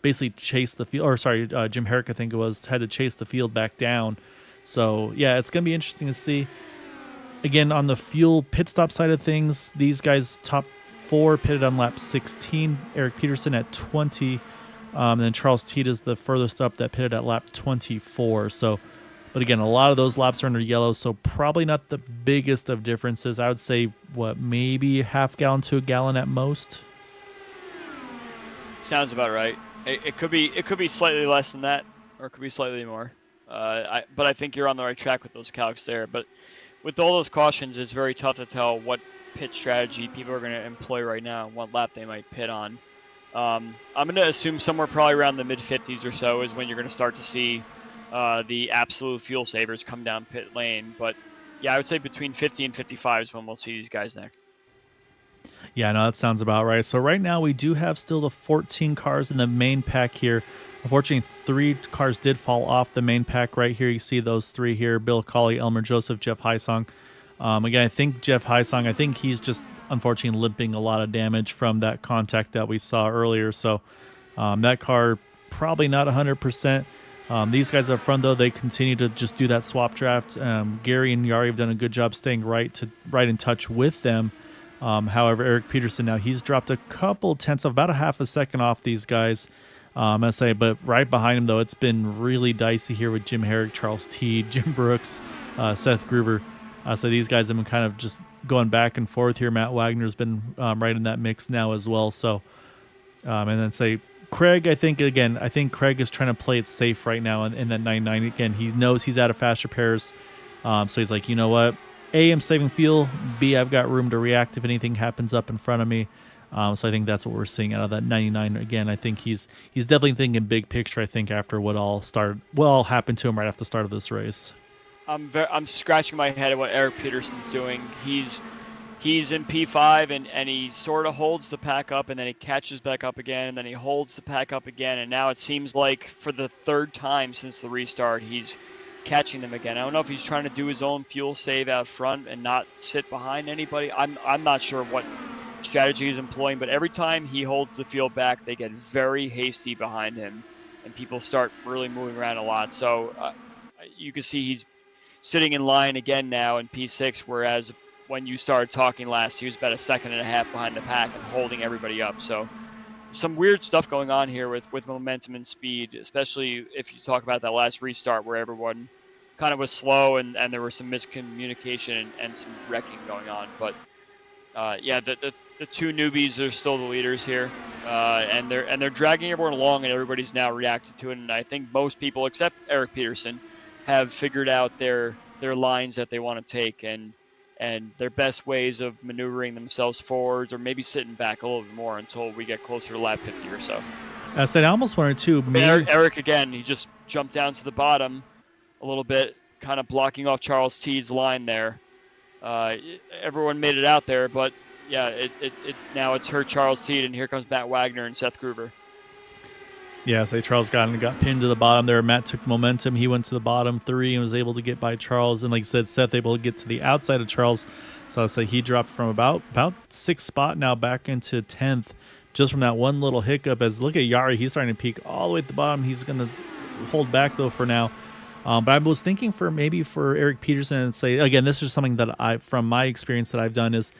basically chase the field, or sorry, Jim Herrick, I think it was, had to chase the field back down. So yeah, it's going to be interesting to see. Again, on the fuel pit stop side of things, these guys top 4 pitted on lap 16. Eric Peterson at 20. And then Charles Teed is the furthest up that pitted at lap 24. So, but again, a lot of those laps are under yellow, so probably not the biggest of differences. I would say, maybe half gallon to a gallon at most. Sounds about right. It could be slightly less than that, or it could be slightly more. But I think you're on the right track with those calcs there. But with all those cautions, it's very tough to tell what pit strategy people are going to employ right now and what lap they might pit on. I'm going to assume somewhere probably around the mid-50s or so is when you're going to start to see the absolute fuel savers come down pit lane. But yeah, I would say between 50 and 55 is when we'll see these guys next. Yeah, no, that sounds about right. So right now we do have still the 14 cars in the main pack here. Unfortunately, 3 cars did fall off the main pack right here. You see those 3 here: Bill Colley, Elmer Joseph, Jeff Hysong. Again, I think Jeff Hysong, I think he's just unfortunately limping a lot of damage from that contact that we saw earlier. So that car probably not 100%. These guys up front, though, they continue to just do that swap draft. Gary and Yari have done a good job staying right in touch with them. However, Eric Peterson now, he's dropped a couple tenths of about a half a second off these guys. I say, but right behind him, though, it's been really dicey here with Jim Herrick, Charles Teed, Jim Brooks, Seth Groover. So these guys have been kind of just going back and forth here. Matt Wagner's been right in that mix now as well. So, and then say Craig, I think Craig is trying to play it safe right now in that 99. Again, he knows he's out of fast repairs. So he's like, you know what? A, I'm saving fuel. B, I've got room to react if anything happens up in front of me. So I think that's what we're seeing out of that 99. Again, I think he's definitely thinking big picture. I think after what all happened to him right after the start of this race. I'm scratching my head at what Eric Peterson's doing. He's in P5 and he sort of holds the pack up and then he catches back up again and then he holds the pack up again, and now it seems like for the 3rd time since the restart he's catching them again. I don't know if he's trying to do his own fuel save out front and not sit behind anybody. I'm not sure what strategy he's employing, but every time he holds the field back, they get very hasty behind him and people start really moving around a lot. So you can see he's sitting in line again now in P6, whereas when you started talking last, he was about a second and a half behind the pack and holding everybody up. So some weird stuff going on here with momentum and speed, especially if you talk about that last restart where everyone kind of was slow and there was some miscommunication and some wrecking going on. But yeah, the 2 newbies are still the leaders here, and they're dragging everyone along, and everybody's now reacted to it. And I think most people, except Eric Peterson, have figured out their lines that they want to take and their best ways of maneuvering themselves forwards, or maybe sitting back a little bit more until we get closer to lap 50 or so. I said I almost wanted to. Eric again, he just jumped down to the bottom a little bit, kind of blocking off Charles Teed's line there. Everyone made it out there, but yeah, now it's hurt Charles Teed, and here comes Matt Wagner and Seth Groover. Yeah, Charles got pinned to the bottom there. Matt took momentum. He went to the bottom 3 and was able to get by Charles. And like I said, Seth able to get to the outside of Charles. So I'll say he dropped from about 6th spot now back into 10th just from that one little hiccup. As look at Yari, he's starting to peak all the way at the bottom. He's going to hold back though for now. But I was thinking for Eric Peterson and say, again, this is something that from my experience that I've done is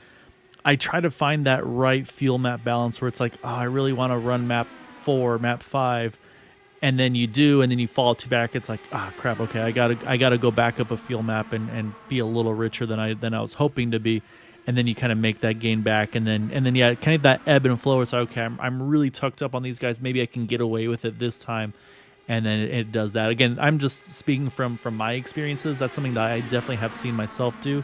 I try to find that right fuel map balance where it's like, oh, I really want to run map 4, map 5, and then you do, and then you fall back. It's like, crap. Okay, I gotta go back up a fuel map and be a little richer than I was hoping to be, and then you kind of make that gain back, and then yeah, kind of that ebb and flow. It's like, okay, I'm really tucked up on these guys. Maybe I can get away with it this time, and then it does that again. I'm just speaking from my experiences. That's something that I definitely have seen myself do.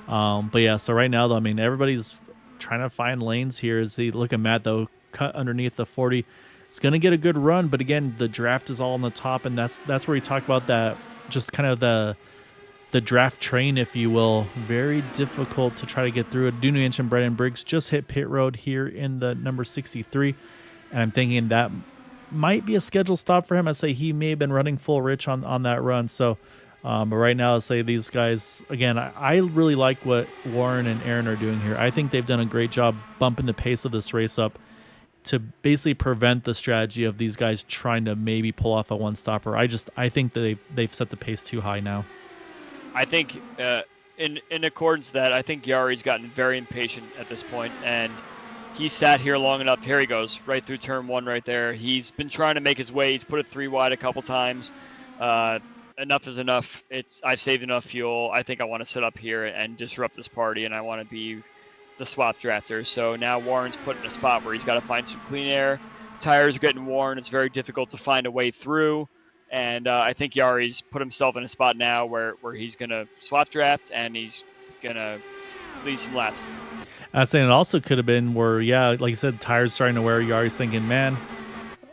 But yeah, so right now though, I mean, everybody's trying to find lanes here. As they look at Matt though, cut underneath the 40. It's going to get a good run, but again, the draft is all on the top, and that's where we talk about that, just kind of the draft train, if you will. Very difficult to try to get through it. Do mention Brendan Briggs just hit pit road here in the number 63, and I'm thinking that might be a scheduled stop for him. I say he may have been running full rich on that run. So, but right now, I'll say these guys, again, I really like what Warren and Aaron are doing here. I think they've done a great job bumping the pace of this race up to basically prevent the strategy of these guys trying to maybe pull off a one-stopper. I think that they've set the pace too high now. I think in accordance to that, I think Yari's gotten very impatient at this point, and he sat here long enough. Here he goes, right through turn 1 right there. He's been trying to make his way. He's put it 3 wide a couple times. Enough is enough. I've saved enough fuel. I think I want to sit up here and disrupt this party, and I want to be the swap drafter. So now Warren's put in a spot where he's got to find some clean air. Tires are getting worn. It's very difficult to find a way through. And I think Yari's put himself in a spot now where he's going to swap draft and he's going to lead some laps. I was saying it also could have been where, yeah, like you said, tires starting to wear. Yari's thinking, man,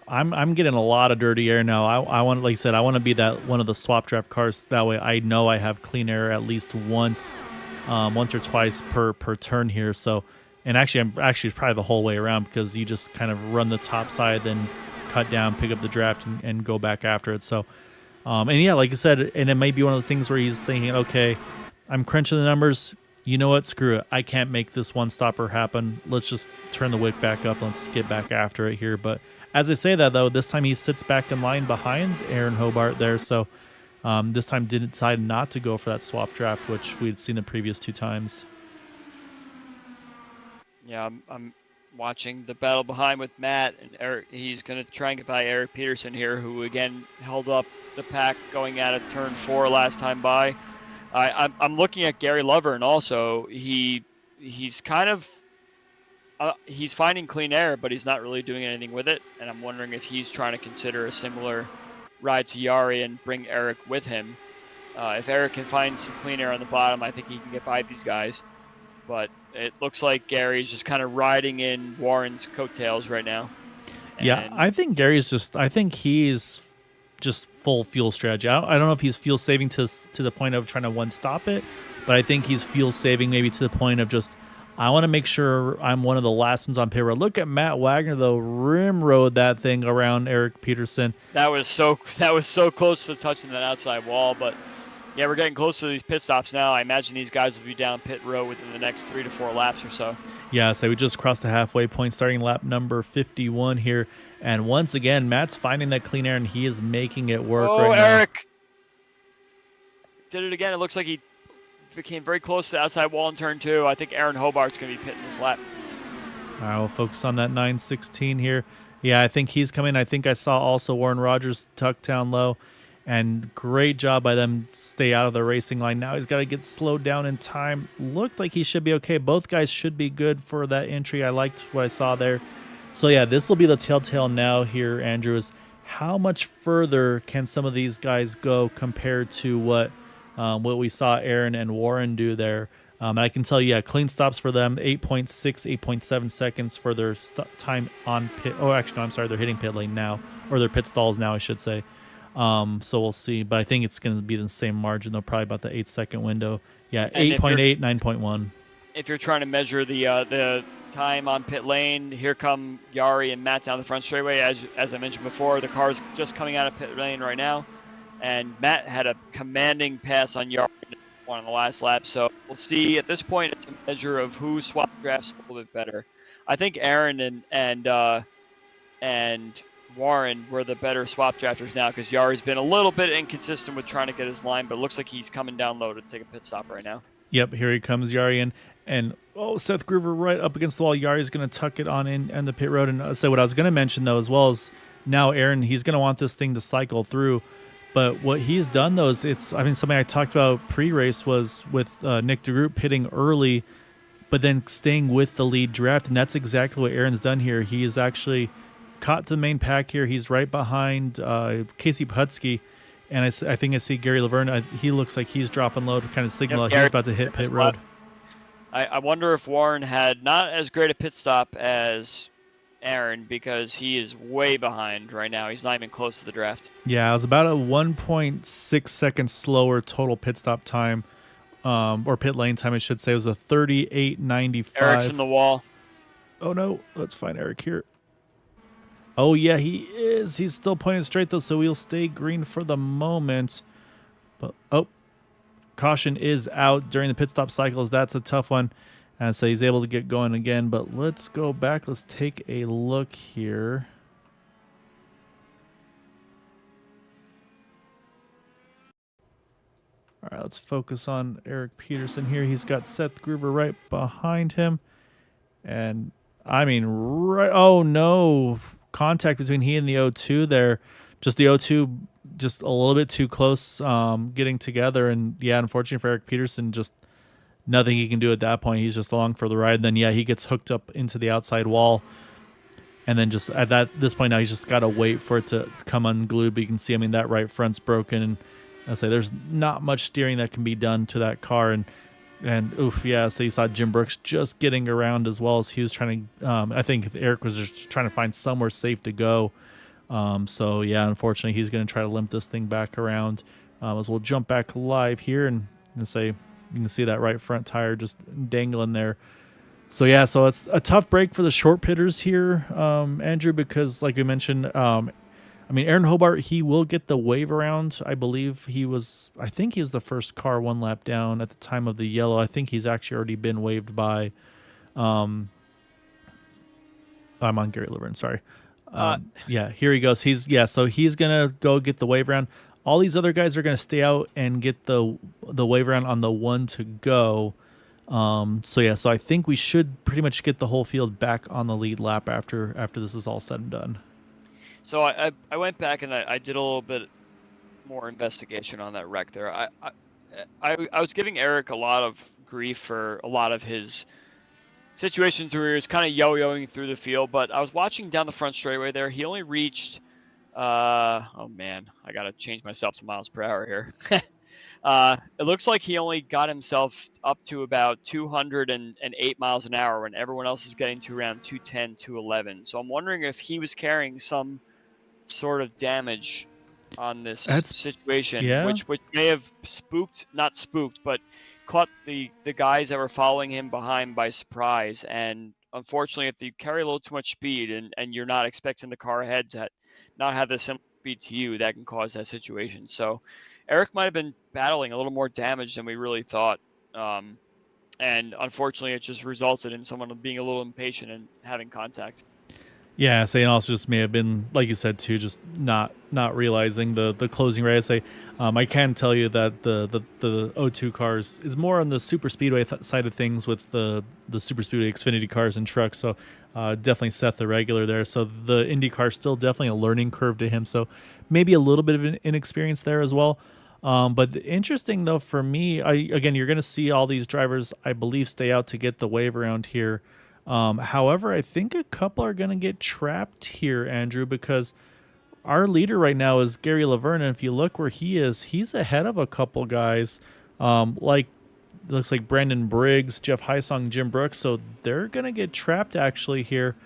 I'm getting a lot of dirty air now. I want, like I said, I want to be that one of the swap draft cars. That way, I know I have clean air at least once or twice per turn here. So, and actually, it's probably the whole way around because you just kind of run the top side, then cut down, pick up the draft, and go back after it. So, and yeah, like I said, and it might be one of the things where he's thinking, okay, I'm crunching the numbers. You know what? Screw it. I can't make this one stopper happen. Let's just turn the wick back up. Let's get back after it here. But as I say that, though, this time he sits back in line behind Aaron Hobart there. So this time didn't decide not to go for that swap draft, which we'd seen the previous 2 times. Yeah, I'm watching the battle behind with Matt and Eric. He's going to try and get by Eric Peterson here, who again held up the pack going out of turn 4 last time by. I'm looking at Gary Lovern also. He's kind of he's finding clean air, but he's not really doing anything with it. And I'm wondering if he's trying to consider a similar ride to Yari and bring Eric with him. If Eric can find some clean air on the bottom, I think he can get by these guys. But it looks like Gary's just kind of riding in Warren's coattails right now. Yeah, I think he's just full fuel strategy. I don't know if he's fuel saving to the point of trying to one stop it, but I think he's fuel saving maybe to the point of just, I want to make sure I'm one of the last ones on pit road. Look at Matt Wagner though, rim road that thing around Eric Peterson. That was so close to touching that outside wall, but yeah, we're getting close to these pit stops now. I imagine these guys will be down pit road within the next 3 to 4 laps or so. Yeah, so we just crossed the halfway point, starting lap number 51 here. And once again, Matt's finding that clean air, and he is making it work right now. Oh, Eric did it again. It looks like he became very close to the outside wall in turn 2. I think Aaron Hobart's going to be pitting this lap. All right, we'll focus on that 916 here. Yeah, I think he's coming. I think I saw also Warren Rogers tucked down low. And great job by them stay out of the racing line. Now he's got to get slowed down in time. Looked like he should be okay. Both guys should be good for that entry. I liked what I saw there. So yeah, this will be the telltale now here, Andrew, is how much further can some of these guys go compared to what we saw Aaron and Warren do there. I can tell you, yeah, clean stops for them, 8.6, 8.7 seconds for their time on pit. Oh, actually, no, I'm sorry, they're hitting pit lane now, or their pit stalls now, I should say. So we'll see, but I think it's going to be the same margin though, probably about the 8-second window. Yeah, 8.8, 9.1. If you're trying to measure the time on pit lane, here come Yari and Matt down the front straightaway. As I mentioned before, the car's just coming out of pit lane right now, and Matt had a commanding pass on Yari on the last lap. So we'll see. At this point, it's a measure of who swap drafts a little bit better. I think Aaron and Warren were the better swap drafters now, because Yari's been a little bit inconsistent with trying to get his line, but it looks like he's coming down low to take a pit stop right now. Yep, here he comes, Yari, and Seth Groover right up against the wall. Yari's going to tuck it on in the pit road. And so what I was going to mention, though, as well as now Aaron, he's going to want this thing to cycle through. But what he's done, though, is something I talked about pre-race was with Nick DeGroot pitting early, but then staying with the lead draft. And that's exactly what Aaron's done here. He is actually caught the main pack here. He's right behind Casey Putsky. And I think I see Gary Laverne. He looks like he's dropping low to kind of signal that he's about to hit pit road. I wonder if Warren had not as great a pit stop as Aaron, because he is way behind right now. He's not even close to the draft. Yeah, it was about a 1.6 seconds slower total pit stop time, or pit lane time, I should say. It was a 38.95. Eric's in the wall. Oh, no. Let's find Eric here. Oh, yeah, he is. He's still pointing straight, though, so he'll stay green for the moment. But, caution is out during the pit stop cycles. That's a tough one. And so he's able to get going again. But let's go back. Let's take a look here. All right, let's focus on Eric Peterson here. He's got Seth Groover right behind him. And, I mean, right... Oh, no. Contact between he and the O2 there. Just the O2 just a little bit too close getting together. And, yeah, unfortunately for Eric Peterson, just nothing he can do at that point. He's just along for the ride. And then, yeah, he gets hooked up into the outside wall. And then just at this point now, he's just got to wait for it to come unglued. But you can see, I mean, that right front's broken. And I say there's not much steering that can be done to that car. And oof, yeah, so you saw Jim Brooks just getting around as well as he was trying to, I think Eric was just trying to find somewhere safe to go. So, yeah, unfortunately, he's going to try to limp this thing back around. As we'll jump back live here and say, you can see that right front tire just dangling there. So, yeah, so it's a tough break for the short pitters here, Andrew, because like we mentioned, I mean, Aaron Hobart, he will get the wave around. I think he was the first car one lap down at the time of the yellow. I think he's actually already been waved by, I'm on Gary Laverne, sorry. Yeah, here he goes. So he's going to go get the wave around. All these other guys are going to stay out and get the wave around on the one to go. So I think we should pretty much get the whole field back on the lead lap after this is all said and done. So I went back and I did a little bit more investigation on that wreck there. I was giving Eric a lot of grief for a lot of his situations where he was kind of yo-yoing through the field, but I was watching down the front straightaway there. He only reached, oh man, I got to change myself to miles per hour here. It looks like he only got himself up to about 208 miles an hour when everyone else is getting to around 210, 211. So I'm wondering if he was carrying some sort of damage on this situation, yeah. which may have but caught the guys that were following him behind by surprise. And unfortunately, if you carry a little too much speed and you're not expecting the car ahead to not have the similar speed to you, that can cause that situation. So Eric might have been battling a little more damage than we really thought. And unfortunately, it just resulted in someone being a little impatient and having contact. Yeah, saying also just may have been, like you said too, just not realizing the closing rate. I can tell you that the O2 cars is more on the super speedway side of things with the super speedway Xfinity cars and trucks. So definitely Seth the regular there. So the Indy car still definitely a learning curve to him. So maybe a little bit of an inexperience there as well. But interesting though for me, again, you're going to see all these drivers, I believe, stay out to get the wave around here. However, I think a couple are going to get trapped here, Andrew, because our leader right now is Gary Laverne. And if you look where he is, he's ahead of a couple guys, like it looks like Brandon Briggs, Jeff Heisong, Jim Brooks. So they're going to get trapped actually here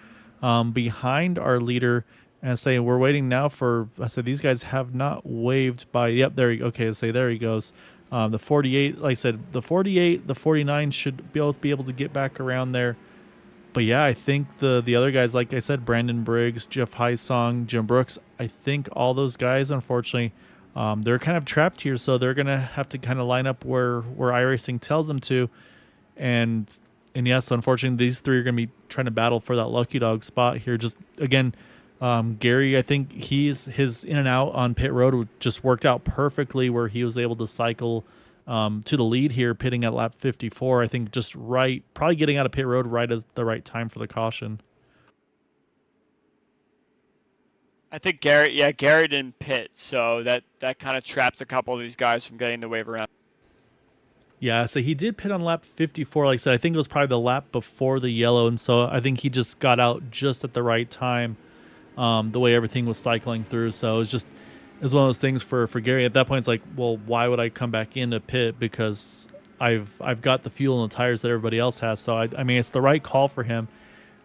behind our leader. And say we're waiting now for, I said these guys have not waved by, yep, there you go. Okay, say there he goes. The 48, like I said, the 48, the 49 should both be able to get back around there. But yeah, I think the other guys, like I said, Brandon Briggs, Jeff Heisong, Jim Brooks, I think all those guys, unfortunately, they're kind of trapped here. So they're going to have to kind of line up where iRacing tells them to. And yes, unfortunately, these three are going to be trying to battle for that lucky dog spot here. Just, again, Gary, I think his in and out on pit road just worked out perfectly where he was able to cycle to the lead here, pitting at lap 54. I think just right, probably getting out of pit road right at the right time for the caution. I think Gary didn't pit, so that kind of traps a couple of these guys from getting the wave around. Yeah, so he did pit on lap 54. Like I said, I think it was probably the lap before the yellow, and so I think he just got out just at the right time, the way everything was cycling through. So it was one of those things for Gary. At that point, it's like, well, why would I come back into pit? Because I've got the fuel and the tires that everybody else has. So, I mean, it's the right call for him.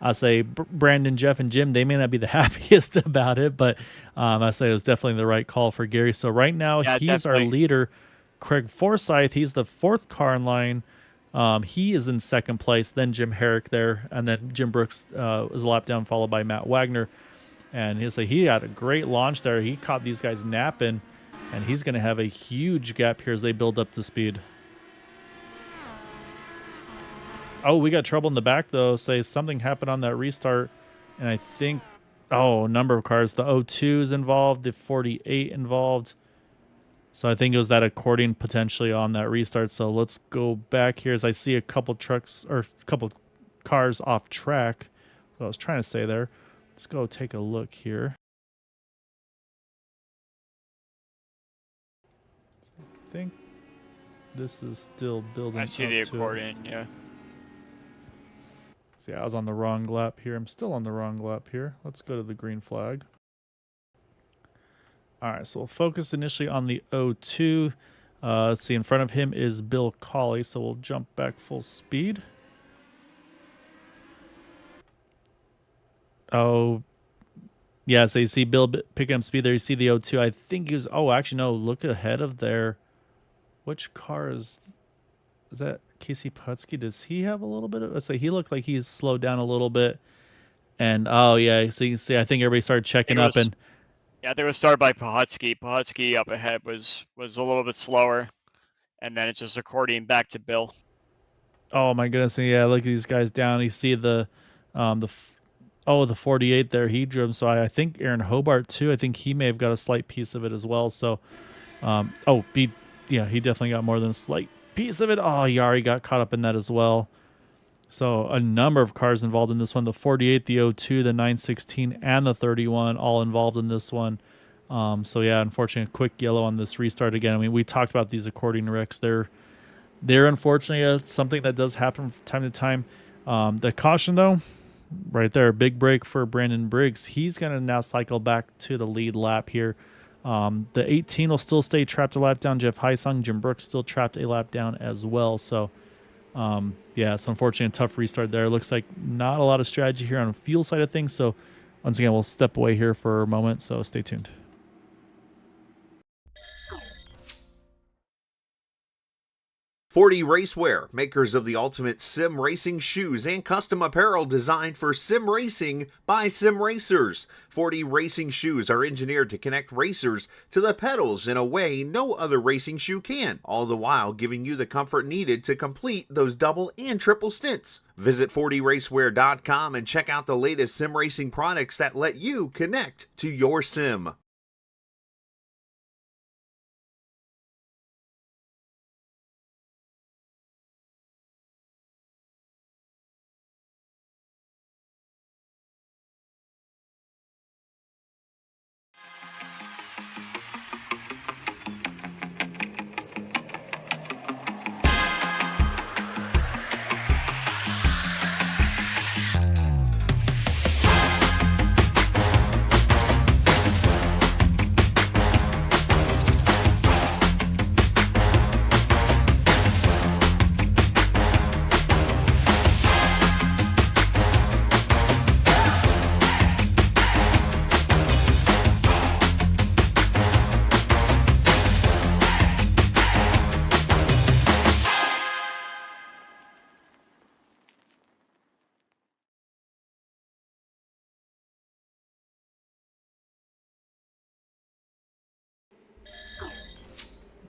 I say Brandon, Jeff, and Jim, they may not be the happiest about it, but I say it was definitely the right call for Gary. So right now, he's definitely our leader. Craig Forsyth, he's the fourth car in line. He is in second place, then Jim Herrick there, and then Jim Brooks is a lap down, followed by Matt Wagner. And he had a great launch there. He caught these guys napping, and he's going to have a huge gap here as they build up to speed. Oh, we got trouble in the back, though. Say something happened on that restart, and I think, number of cars. The O2 is involved, the 48 involved. So I think it was that accordion potentially on that restart. So let's go back here as I see a couple trucks or a couple cars off track. What I was trying to say there. Let's go take a look here. I think this is still building. I see the accordion, yeah. See, I was on the wrong lap here. I'm still on the wrong lap here. Let's go to the green flag. All right, so we'll focus initially on the O2. Let's see, in front of him is Bill Colley, so we'll jump back full speed. Oh, yeah, so you see Bill picking up speed there. You see the O2. I think he was, oh, actually, no, look ahead of there. Which car is that Casey Putsky? Does he have a little bit of, let's say he looked like he's slowed down a little bit. And, oh, yeah, so you can see, I think everybody started checking up and. Yeah, they were started by Pohotsky. Pohotsky up ahead was a little bit slower, and then it's just accordion back to Bill. Oh my goodness! And yeah, look at these guys down. You see the 48 there. He drove. So I think Aaron Hobart too. I think he may have got a slight piece of it as well. So, he definitely got more than a slight piece of it. Oh, Yari got caught up in that as well. So a number of cars involved in this one. The 48, the 02, the 916, and the 31 all involved in this one. So yeah, unfortunately, a quick yellow on this restart again. I mean, we talked about these accordion wrecks. They're unfortunately something that does happen from time to time. The caution though, right there, big break for Brandon Briggs. He's going to now cycle back to the lead lap here. The 18 will still stay trapped a lap down. Jeff Heisung, Jim Brooks still trapped a lap down as well. So yeah, so unfortunately a tough restart there. Looks like not a lot of strategy here on the fuel side of things. So once again, we'll step away here for a moment. So stay tuned. 40 Racewear, makers of the ultimate sim racing shoes and custom apparel designed for sim racing by sim racers. 40 racing shoes are engineered to connect racers to the pedals in a way no other racing shoe can, all the while giving you the comfort needed to complete those double and triple stints. Visit 40racewear.com and check out the latest sim racing products that let you connect to your sim.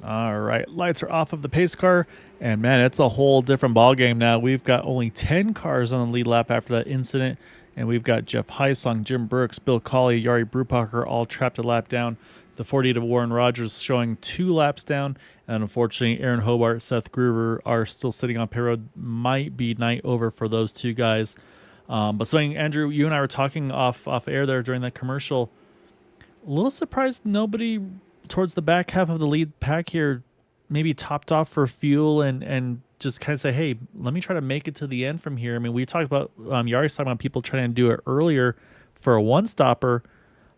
All right, lights are off of the pace car, and man, it's a whole different ball game now. We've got only 10 cars on the lead lap after that incident, and we've got Jeff Heisung, Jim Brooks, Bill Colley, Yari Brupacher all trapped a lap down. The 40 to Warren Rogers showing 2 laps down, and unfortunately, Aaron Hobart, Seth Groover are still sitting on pit road. Might be night over for those two guys. But something, Andrew, you and I were talking off air there during that commercial. A little surprised nobody towards the back half of the lead pack here maybe topped off for fuel and just kind of say, hey, let me try to make it to the end from here. I mean, we talked about Yari's talking about people trying to do it earlier for a one stopper.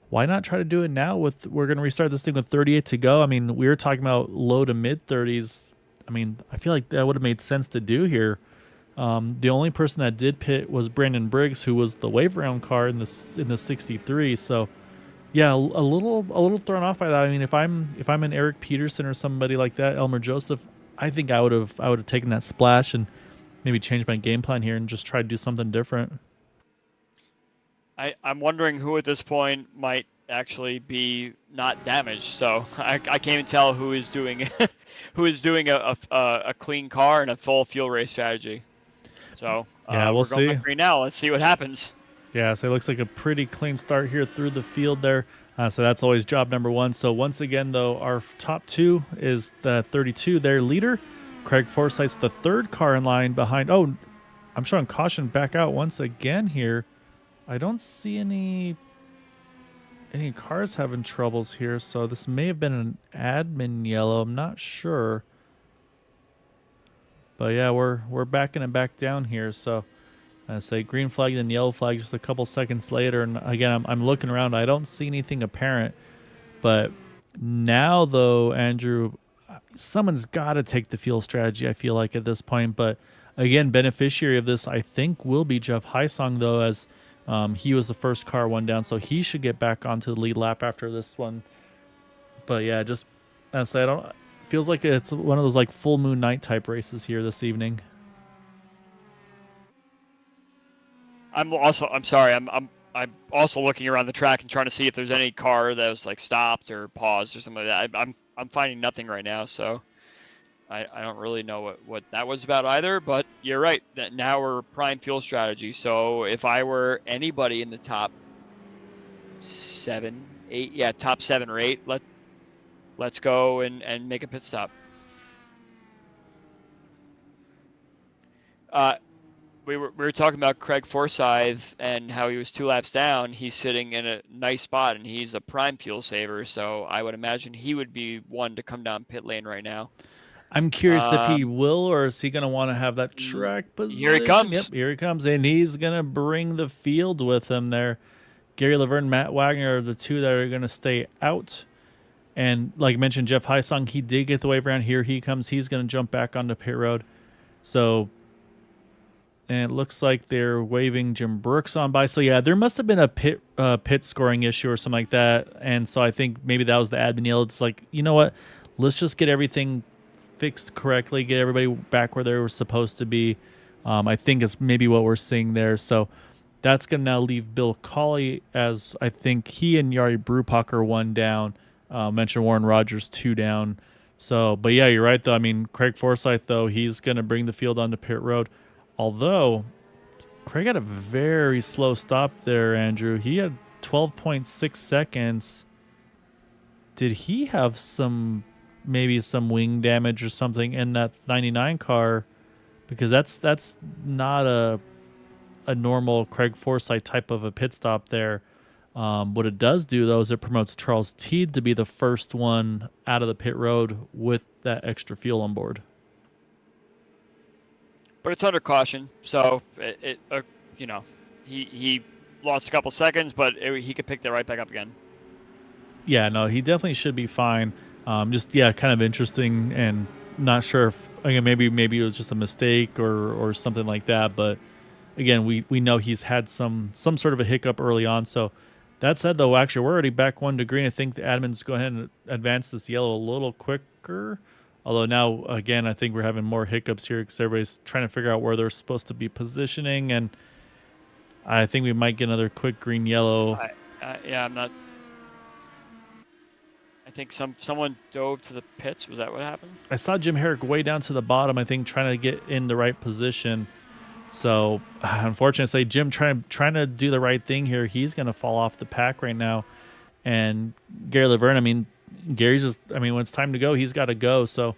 Why not try to do it now with, we're going to restart this thing with 38 to go. I mean, we were talking about low to mid 30s. I mean, I feel like that would have made sense to do here. The only person that did pit was Brandon Briggs, who was the wave round car in the 63. So yeah, a little thrown off by that. I mean, if I'm an Eric Peterson or somebody like that, Elmer Joseph, I think I would have taken that splash and maybe changed my game plan here and just tried to do something different. I'm wondering who at this point might actually be not damaged. So I can't even tell who is doing a clean car and a full fuel race strategy. So yeah, we'll see. Green now. Let's see what happens. Yeah, so it looks like a pretty clean start here through the field there. So that's always job number one. So once again, though, our top two is the 32, their leader. Craig Forsyth's the third car in line behind. Oh, I'm showing caution back out once again here. I don't see any cars having troubles here, so this may have been an admin yellow. I'm not sure. But yeah, we're backing it back down here. So I say green flag, then yellow flag just a couple seconds later. And again, I'm looking around. I don't see anything apparent. But now, though, Andrew, someone's got to take the fuel strategy, I feel like, at this point. But again, beneficiary of this, I think, will be Jeff Hysong, though, as he was the first car one down. So he should get back onto the lead lap after this one. But yeah, just as I don't... Feels like it's one of those like full moon night type races here this evening. I'm sorry. I'm also looking around the track and trying to see if there's any car that was like stopped or paused or something like that. I'm finding nothing right now, so I don't really know what that was about either. But you're right. That now we're prime fuel strategy. So if I were anybody in the top 7, 8, yeah, top 7 or 8, let's go and make a pit stop. We were talking about Craig Forsyth and how he was 2 laps down. He's sitting in a nice spot, and he's a prime fuel saver. So I would imagine he would be one to come down pit lane right now. I'm curious if he will, or is he going to want to have that track position? Here he comes. Yep, here he comes, and he's going to bring the field with him there. Gary Laverne, Matt Wagner are the two that are going to stay out. And like I mentioned, Jeff Hysong, he did get the wave around. Here he comes. He's going to jump back onto pit road. So, and it looks like they're waving Jim Brooks on by. So yeah, there must have been a pit scoring issue or something like that. And so I think maybe that was the admin yell. It's like, you know what? Let's just get everything fixed correctly, get everybody back where they were supposed to be. I think it's maybe what we're seeing there. So that's going to now leave Bill Colley, as I think he and Yari Brupak are 1 down. Mentioned Warren Rogers 2 down. So, but yeah, you're right, though. I mean, Craig Forsyth, though, he's going to bring the field onto pit road. Although, Craig had a very slow stop there, Andrew. He had 12.6 seconds. Did he have maybe some wing damage or something in that 99 car? Because that's not a normal Craig Forsyth type of a pit stop there. What it does do, though, is it promotes Charles Teed to be the first one out of the pit road with that extra fuel on board. But it's under caution, so he lost a couple seconds, but he could pick that right back up again. Yeah, no, he definitely should be fine. Just kind of interesting, and not sure if again maybe it was just a mistake or something like that. But again, we know he's had some sort of a hiccup early on, so. That said, though, actually, we're already back 1 to green. I think the admins go ahead and advance this yellow a little quicker. Although now, again, I think we're having more hiccups here because everybody's trying to figure out where they're supposed to be positioning. And I think we might get another quick green-yellow. I'm not... I think someone dove to the pits. Was that what happened? I saw Jim Herrick way down to the bottom, I think, trying to get in the right position. So, unfortunately, Jim trying to do the right thing here. He's going to fall off the pack right now. And Gary Laverne, I mean, Gary's just, I mean, when it's time to go, he's got to go. So,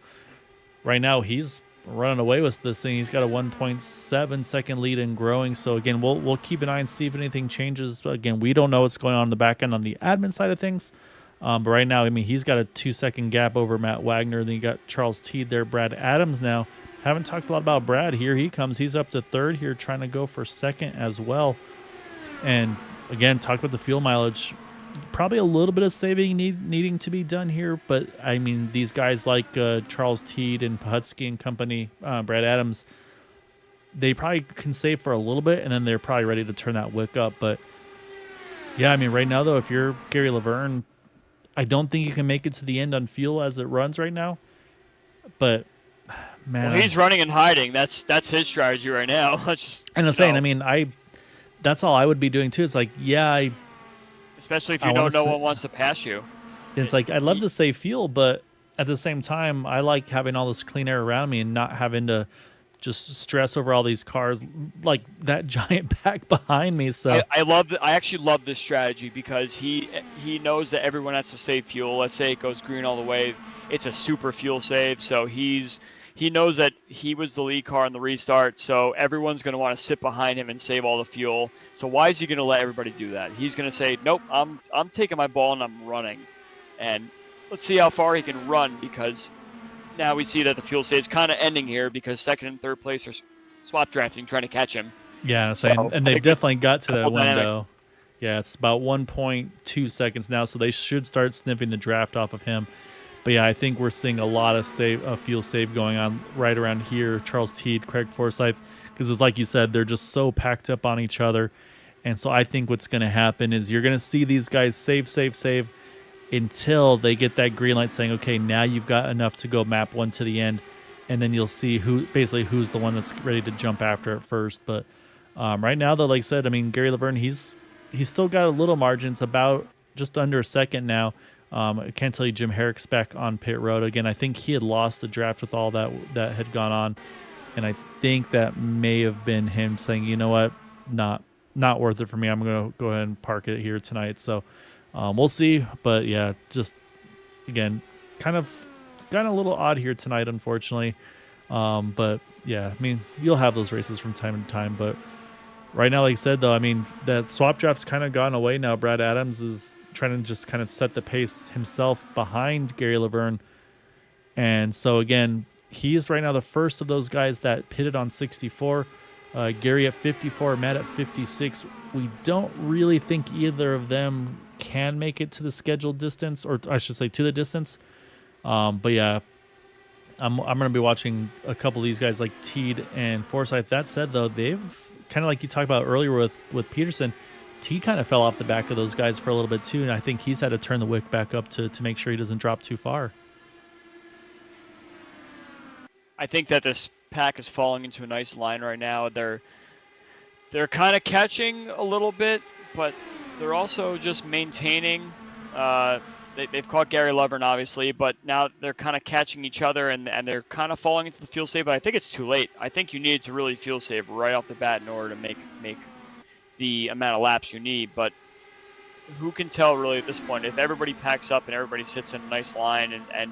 right now, he's running away with this thing. He's got a 1.7 second lead and growing. So, again, we'll keep an eye and see if anything changes. Again, we don't know what's going on in the back end on the admin side of things. But right now, I mean, he's got a 2-second gap over Matt Wagner. Then you got Charles Teed there, Brad Adams now. Haven't talked a lot about Brad. Here he comes. He's up to 3rd here, trying to go for 2nd as well. And again, talk about the fuel mileage. Probably a little bit of saving needing to be done here. But, I mean, these guys like Charles Teed and Pahutsky and company, Brad Adams, they probably can save for a little bit, and then they're probably ready to turn that wick up. But, yeah, I mean, right now, though, if you're Gary Laverne, I don't think you can make it to the end on fuel as it runs right now. But... man, well, he's running and hiding. That's his strategy right now. And I'm saying, I mean, that's all I would be doing too. It's like, especially if you know no one wants to pass you. It's like I'd love to save fuel, but at the same time, I like having all this clean air around me and not having to just stress over all these cars, like that giant pack behind me. So I actually love this strategy because he knows that everyone has to save fuel. Let's say it goes green all the way, it's a super fuel save. So he knows that he was the lead car in the restart, so everyone's going to want to sit behind him and save all the fuel. So why is he going to let everybody do that? He's going to say, nope, I'm taking my ball and I'm running. And let's see how far he can run, because now we see that the fuel save is kind of ending here because second and third place are swap drafting, trying to catch him. yeah, So, and they've definitely got to that couple dynamic. window. Yeah, it's about 1.2 seconds now, so they should start sniffing the draft off of him. But yeah, I think we're seeing a lot of fuel save going on right around here. Charles Teed, Craig Forsyth, because it's like you said, they're just so packed up on each other. And so I think what's going to happen is you're going to see these guys save until they get that green light saying, okay, now you've got enough to go map one to the end. And then you'll see who's the one that's ready to jump after it first. But right now, though, like I said, I mean, Gary Laverne, he's still got a little margin. It's about just under a second now. I can't tell you Jim Herrick's back on pit road. Again, I think he had lost the draft with all that had gone on. And I think that may have been him saying, you know what, not worth it for me. I'm going to go ahead and park it here tonight. So we'll see. But yeah, just, again, kind of a little odd here tonight, unfortunately. But yeah, I mean, you'll have those races from time to time. But right now, like I said, though, I mean, that swap draft's kind of gone away now. Brad Adams is trying to just kind of set the pace himself behind Gary Laverne. And so, again, he is right now the first of those guys that pitted on 64. Gary at 54, Matt at 56. We don't really think either of them can make it to the scheduled distance, or I should say to the distance. But yeah, I'm going to be watching a couple of these guys like Teed and Forsyth. That said, though, they've kind of like you talked about earlier with Peterson, Teed kind of fell off the back of those guys for a little bit too, and I think he's had to turn the wick back up to make sure he doesn't drop too far. I think that this pack is falling into a nice line right now. They're kind of catching a little bit, but they're also just maintaining. They've caught Gary Laverne, obviously, but now they're kind of catching each other, and they're kind of falling into the fuel save. But I think it's too late. I think you need to really fuel save right off the bat in order to make the amount of laps you need. But who can tell really at this point? If everybody packs up and everybody sits in a nice line and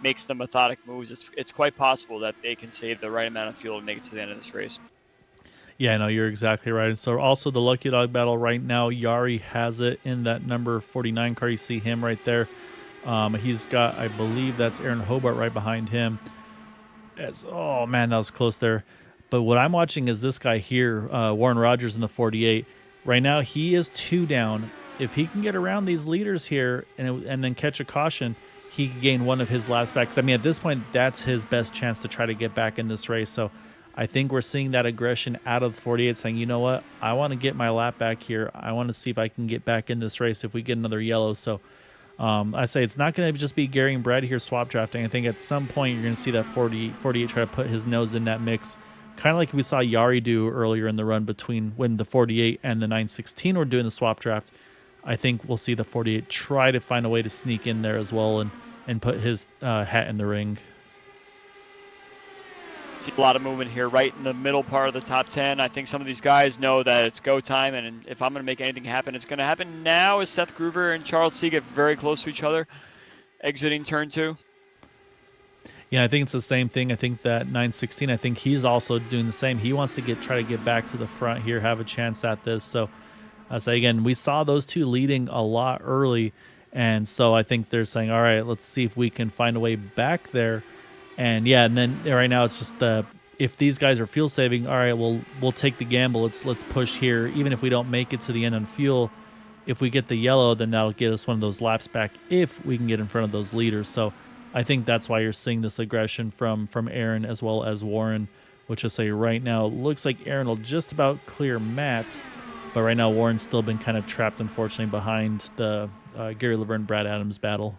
makes the methodic moves, it's quite possible that they can save the right amount of fuel to make it to the end of this race. Yeah, no, you're exactly right. And so also the Lucky Dog battle right now, Yari has it in that number 49 car. You see him right there. He's got, I believe that's Aaron Hobart right behind him. Oh, man, that was close there. But what I'm watching is this guy here, Warren Rogers in the 48. Right now, he is 2 down. If he can get around these leaders here and then catch a caution, he could gain one of his laps back. 'Cause, I mean, at this point, that's his best chance to try to get back in this race. So I think we're seeing that aggression out of the 48 saying, you know what, I want to get my lap back here. I want to see if I can get back in this race if we get another yellow. So I say it's not going to just be Gary and Brad here swap drafting. I think at some point you're going to see that 48 try to put his nose in that mix, kind of like we saw Yari do earlier in the run between when the 48 and the 916 were doing the swap draft. I think we'll see the 48 try to find a way to sneak in there as well and put his hat in the ring. See a lot of movement here right in the middle part of the top 10. I think some of these guys know that it's go time, and if I'm going to make anything happen, it's going to happen now as Seth Groover and Charles T get very close to each other, exiting turn 2. Yeah, I think it's the same thing. I think that 916, I think he's also doing the same. He wants to try to get back to the front here, have a chance at this. So I say again, we saw those two leading a lot early, and so I think they're saying, all right, let's see if we can find a way back there. And yeah, and then right now it's just if these guys are fuel saving, all right, we'll take the gamble. Let's push here, even if we don't make it to the end on fuel. If we get the yellow, then that'll get us one of those laps back if we can get in front of those leaders. So I think that's why you're seeing this aggression from Aaron as well as Warren, which I say right now looks like Aaron will just about clear Matt, but right now Warren's still been kind of trapped, unfortunately, behind the Gary Laverne Brad Adams battle.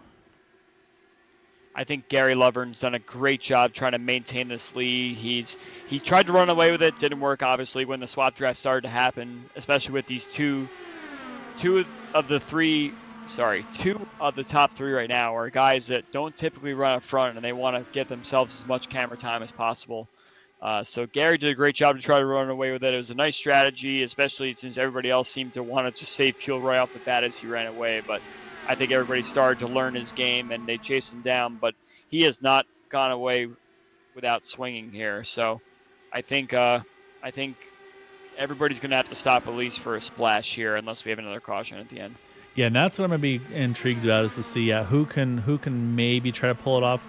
I think Gary Laverne's done a great job trying to maintain this lead. He tried to run away with it, didn't work obviously when the swap draft started to happen, especially with these two of the top 3 right now are guys that don't typically run up front, and they want to get themselves as much camera time as possible. So Gary did a great job to try to run away with it. It was a nice strategy, especially since everybody else seemed to want to just save fuel right off the bat as he ran away. But I think everybody started to learn his game, and they chased him down. But he has not gone away without swinging here. So I think everybody's going to have to stop at least for a splash here, unless we have another caution at the end. Yeah, and that's what I'm gonna be intrigued about, is to see who can maybe try to pull it off.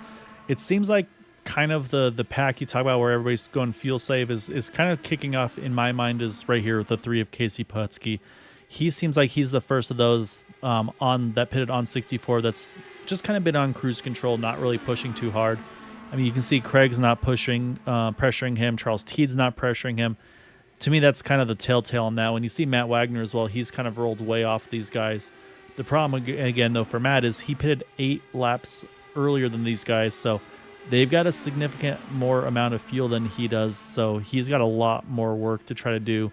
It seems like kind of the pack you talk about where everybody's going fuel save is kind of kicking off in my mind is right here with the 3 of Casey Putski. He seems like he's the first of those on that pitted on 64 that's just kind of been on cruise control, not really pushing too hard. I mean, you can see Craig's not pressuring him. Charles Teed's not pressuring him. To me, that's kind of the telltale on that. When you see Matt Wagner as well, he's kind of rolled way off these guys. The problem, again, though, for Matt is he pitted 8 laps earlier than these guys, so they've got a significant more amount of fuel than he does, so he's got a lot more work to try to do.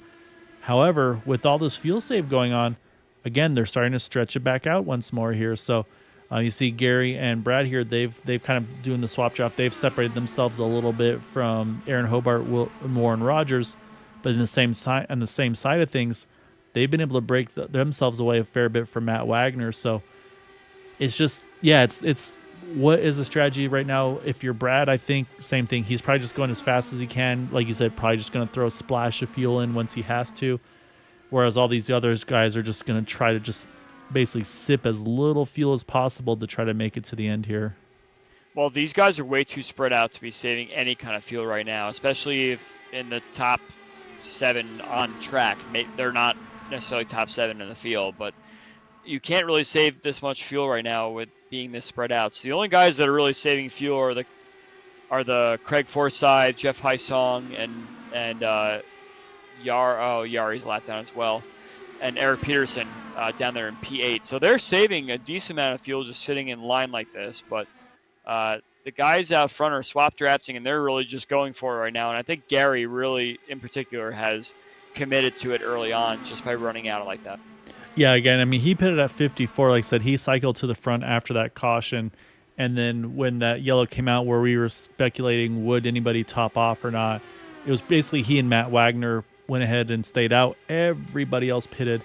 However, with all this fuel save going on, again, they're starting to stretch it back out once more here. So you see Gary and Brad here, they've kind of doing the swap draft. They've separated themselves a little bit from Aaron Hobart, Warren Rogers, but on the same side of things, they've been able to break themselves away a fair bit from Matt Wagner. So it's just, it's what is the strategy right now? If you're Brad, I think same thing. He's probably just going as fast as he can. Like you said, probably just going to throw a splash of fuel in once he has to. Whereas all these other guys are just going to try to just basically sip as little fuel as possible to try to make it to the end here. Well, these guys are way too spread out to be saving any kind of fuel right now, especially if in the top 7 on track. They're not necessarily top 7 in the field, but you can't really save this much fuel right now with being this spread out. So the only guys that are really saving fuel are the Craig Forsyth, Jeff Hysong, and Yari's lap down as well, and Eric Peterson down there in P8. So they're saving a decent amount of fuel just sitting in line like this. But the guys out front are swap drafting, and they're really just going for it right now. And I think Gary really, in particular, has committed to it early on just by running out like that. Yeah, again, I mean, he pitted at 54. Like I said, he cycled to the front after that caution. And then when that yellow came out where we were speculating would anybody top off or not, it was basically he and Matt Wagner went ahead and stayed out. Everybody else pitted.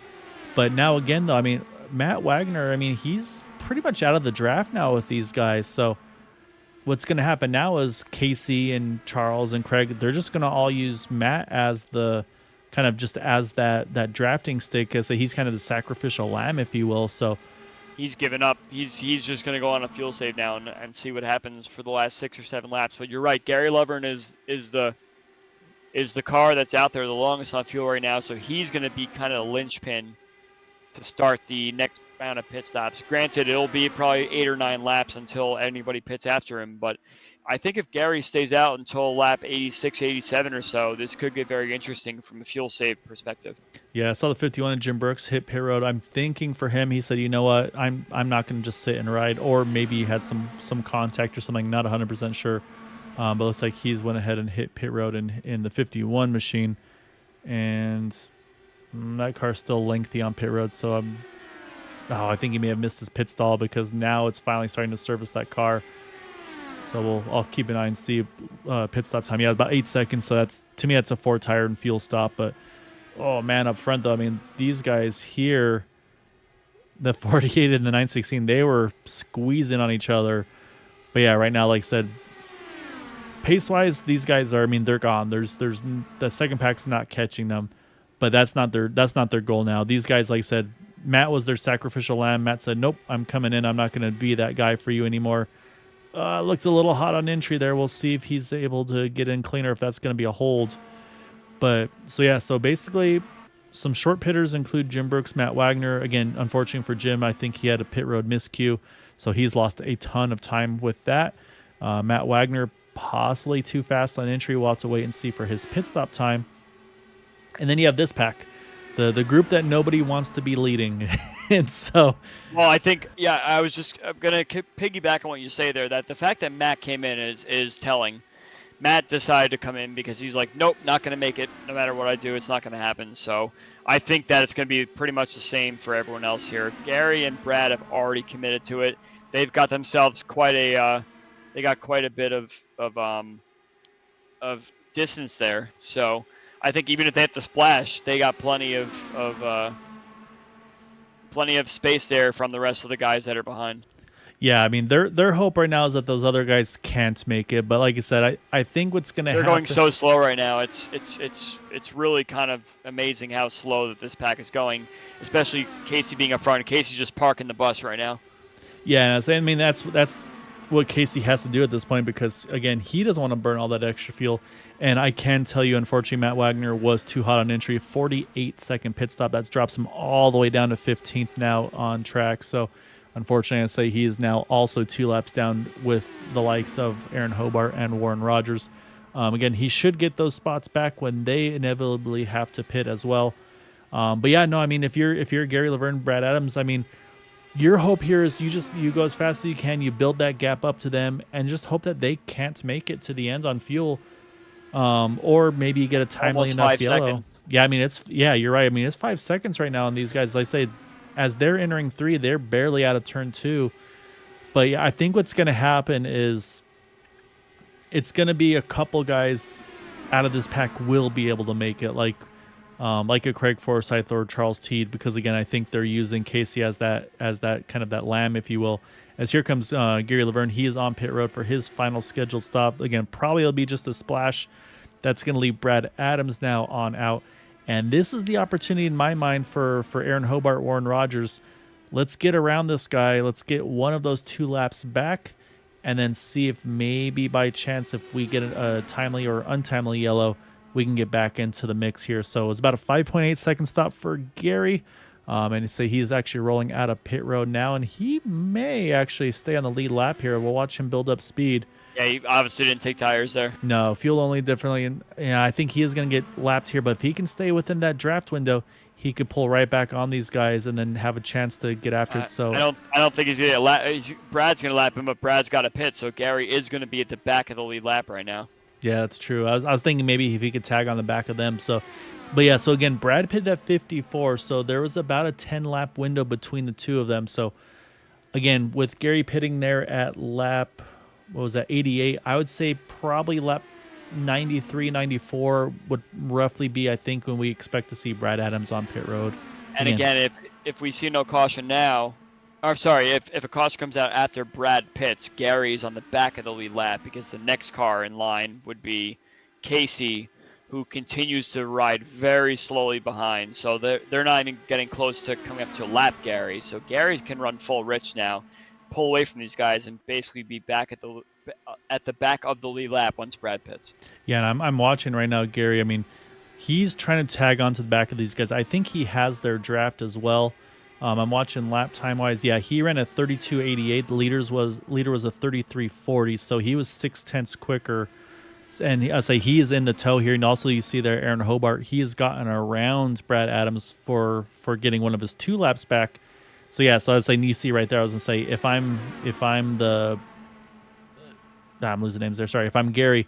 But now again, though, I mean, Matt Wagner, I mean, he's pretty much out of the draft now with these guys. So what's going to happen now is Casey and Charles and Craig, they're just going to all use Matt as the kind of just as that drafting stick, because he's kind of the sacrificial lamb, if you will. So he's given up. He's just going to go on a fuel save now and see what happens for the last 6 or 7 laps. But you're right, Gary Lovern is the car that's out there the longest on fuel right now. So he's going to be kind of the linchpin to start the next round of pit stops. Granted, it'll be probably 8 or 9 laps until anybody pits after him, but I think if Gary stays out until lap 86, 87 or so, this could get very interesting from a fuel save perspective. Yeah, I saw the 51 and Jim Brooks hit pit road. I'm thinking for him, he said, you know what, I'm not going to just sit and ride, or maybe he had some contact or something, not 100% sure. But it looks like he's went ahead and hit pit road in the 51 machine, and that car's still lengthy on pit road. So I think he may have missed his pit stall, because now it's finally starting to service that car. So I'll keep an eye and see pit stop time. Yeah, about 8 seconds. So to me that's a 4-tire and fuel stop. But oh man, up front though, I mean, these guys here, the 48 and the 916, they were squeezing on each other. But yeah, right now, like I said, pace wise, these guys are, I mean, they're gone. There's the second pack's not catching them, but that's not their goal now. These guys, like I said, Matt was their sacrificial lamb. Matt said, nope, I'm coming in. I'm not going to be that guy for you anymore. Looked a little hot on entry there. We'll see if he's able to get in cleaner, if that's going to be a hold. But so basically some short pitters include Jim Brooks, Matt Wagner. Again, unfortunately for Jim, I think he had a pit road miscue, so he's lost a ton of time with that. Matt Wagner possibly too fast on entry. We'll have to wait and see for his pit stop time. And then you have this pack, the group that nobody wants to be leading. And so, well, I think, yeah, I'm going to piggyback on what you say there, that the fact that Matt came in is telling. Matt decided to come in because he's like, nope, not going to make it. No matter what I do, it's not going to happen. So I think that it's going to be pretty much the same for everyone else here. Gary and Brad have already committed to it. They've got themselves quite a bit of distance there. So I think even if they have to splash, they got plenty of space there from the rest of the guys that are behind. Yeah, I mean, their hope right now is that those other guys can't make it. But like I said, I think what's going to happen... They're going so slow right now. It's really kind of amazing how slow that this pack is going, especially Casey being up front. Casey's just parking the bus right now. Yeah, I mean, that's what Casey has to do at this point because, again, he doesn't want to burn all that extra fuel. And I can tell you, unfortunately, Matt Wagner was too hot on entry. 48-second pit stop. That drops him all the way down to 15th now on track. So, unfortunately, I say he is now also 2 laps down with the likes of Aaron Hobart and Warren Rogers. Again, he should get those spots back when they inevitably have to pit as well. But yeah, no, I mean, if you're Gary Laverne, Brad Adams, I mean, your hope here is you go as fast as you can, you build that gap up to them, and just hope that they can't make it to the end on fuel, or maybe you get a timely enough yellow. Seconds. Yeah, I mean, you're right. I mean, it's 5 seconds right now on these guys. Like I say, as they're entering 3, they're barely out of turn 2. But yeah, I think what's going to happen is it's going to be a couple guys out of this pack will be able to make it, like a Craig Forsyth or Charles Teed, because again, I think they're using Casey as that kind of that lamb, if you will. As here comes Gary Laverne, he is on pit road for his final scheduled stop. Again, probably it'll be just a splash. That's going to leave Brad Adams now on out. And this is the opportunity in my mind for Aaron Hobart, Warren Rogers. Let's get around this guy. Let's get one of those 2 laps back and then see if maybe by chance if we get a timely or untimely yellow, we can get back into the mix here. So it's about a 5.8 second stop for Gary. And you say he's actually rolling out of pit road now, and he may actually stay on the lead lap here. We'll watch him build up speed. Yeah, he obviously didn't take tires there. No, fuel only differently. And yeah, I think he is going to get lapped here, but if he can stay within that draft window, he could pull right back on these guys and then have a chance to get after it. So I don't think he's going to lap. Brad's going to lap him, but Brad's got a pit, so Gary is going to be at the back of the lead lap right now. Yeah, that's true. I was thinking maybe if he could tag on the back of them. So, but yeah, so again, Brad pitted at 54, so there was about a 10-lap window between the two of them. So again, with Gary pitting there at lap, what was that, 88, I would say probably lap 93, 94 would roughly be, I think, when we expect to see Brad Adams on pit road. And again, if we see no caution now, or sorry, if a caution comes out after Brad pits, Gary's on the back of the lead lap because the next car in line would be Casey, who continues to ride very slowly behind. So they're not even getting close to coming up to lap Gary. So Gary can run full rich now, pull away from these guys, and basically be back at the back of the lead lap once Brad pits. Yeah, and I'm watching right now, Gary. I mean, he's trying to tag onto the back of these guys. I think he has their draft as well. I'm watching lap time wise. Yeah, he ran a 32.88. The leader was a 33.40, so he was 0.6 quicker. And I say he is in the tow here. And also you see there Aaron Hobart. He has gotten around Brad Adams for getting one of his 2 laps back. So yeah, so I was saying you see right there. I was gonna say if I'm losing names there. Sorry, if I'm Gary,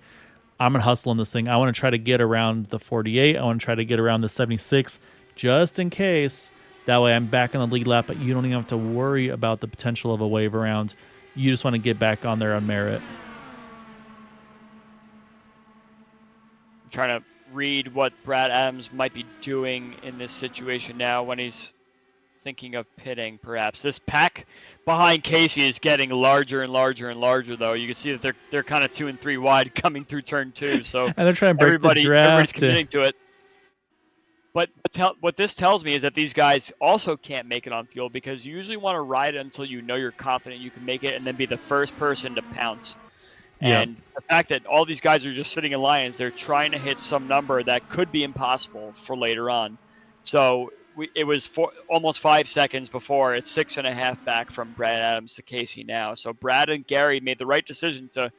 I'm gonna hustle in this thing. I want to try to get around the 48. I want to try to get around the 76, just in case. That way I'm back on the lead lap, but you don't even have to worry about the potential of a wave around. You just want to get back on there on merit. I'm trying to read what Brad Adams might be doing in this situation now when he's thinking of pitting, perhaps. This pack behind Casey is getting larger and larger and larger, though. You can see that they're kind of 2 and 3 wide coming through turn 2. So and they're trying to break the draft. Everybody's committing to it. But what this tells me is that these guys also can't make it on fuel because you usually want to ride it until you know you're confident you can make it and then be the first person to pounce. Yeah. And the fact that all these guys are just sitting in lines, they're trying to hit some number that could be impossible for later on. So it was almost 5 seconds before. It's 6.5 back from Brad Adams to Casey now. So Brad and Gary made the right decision to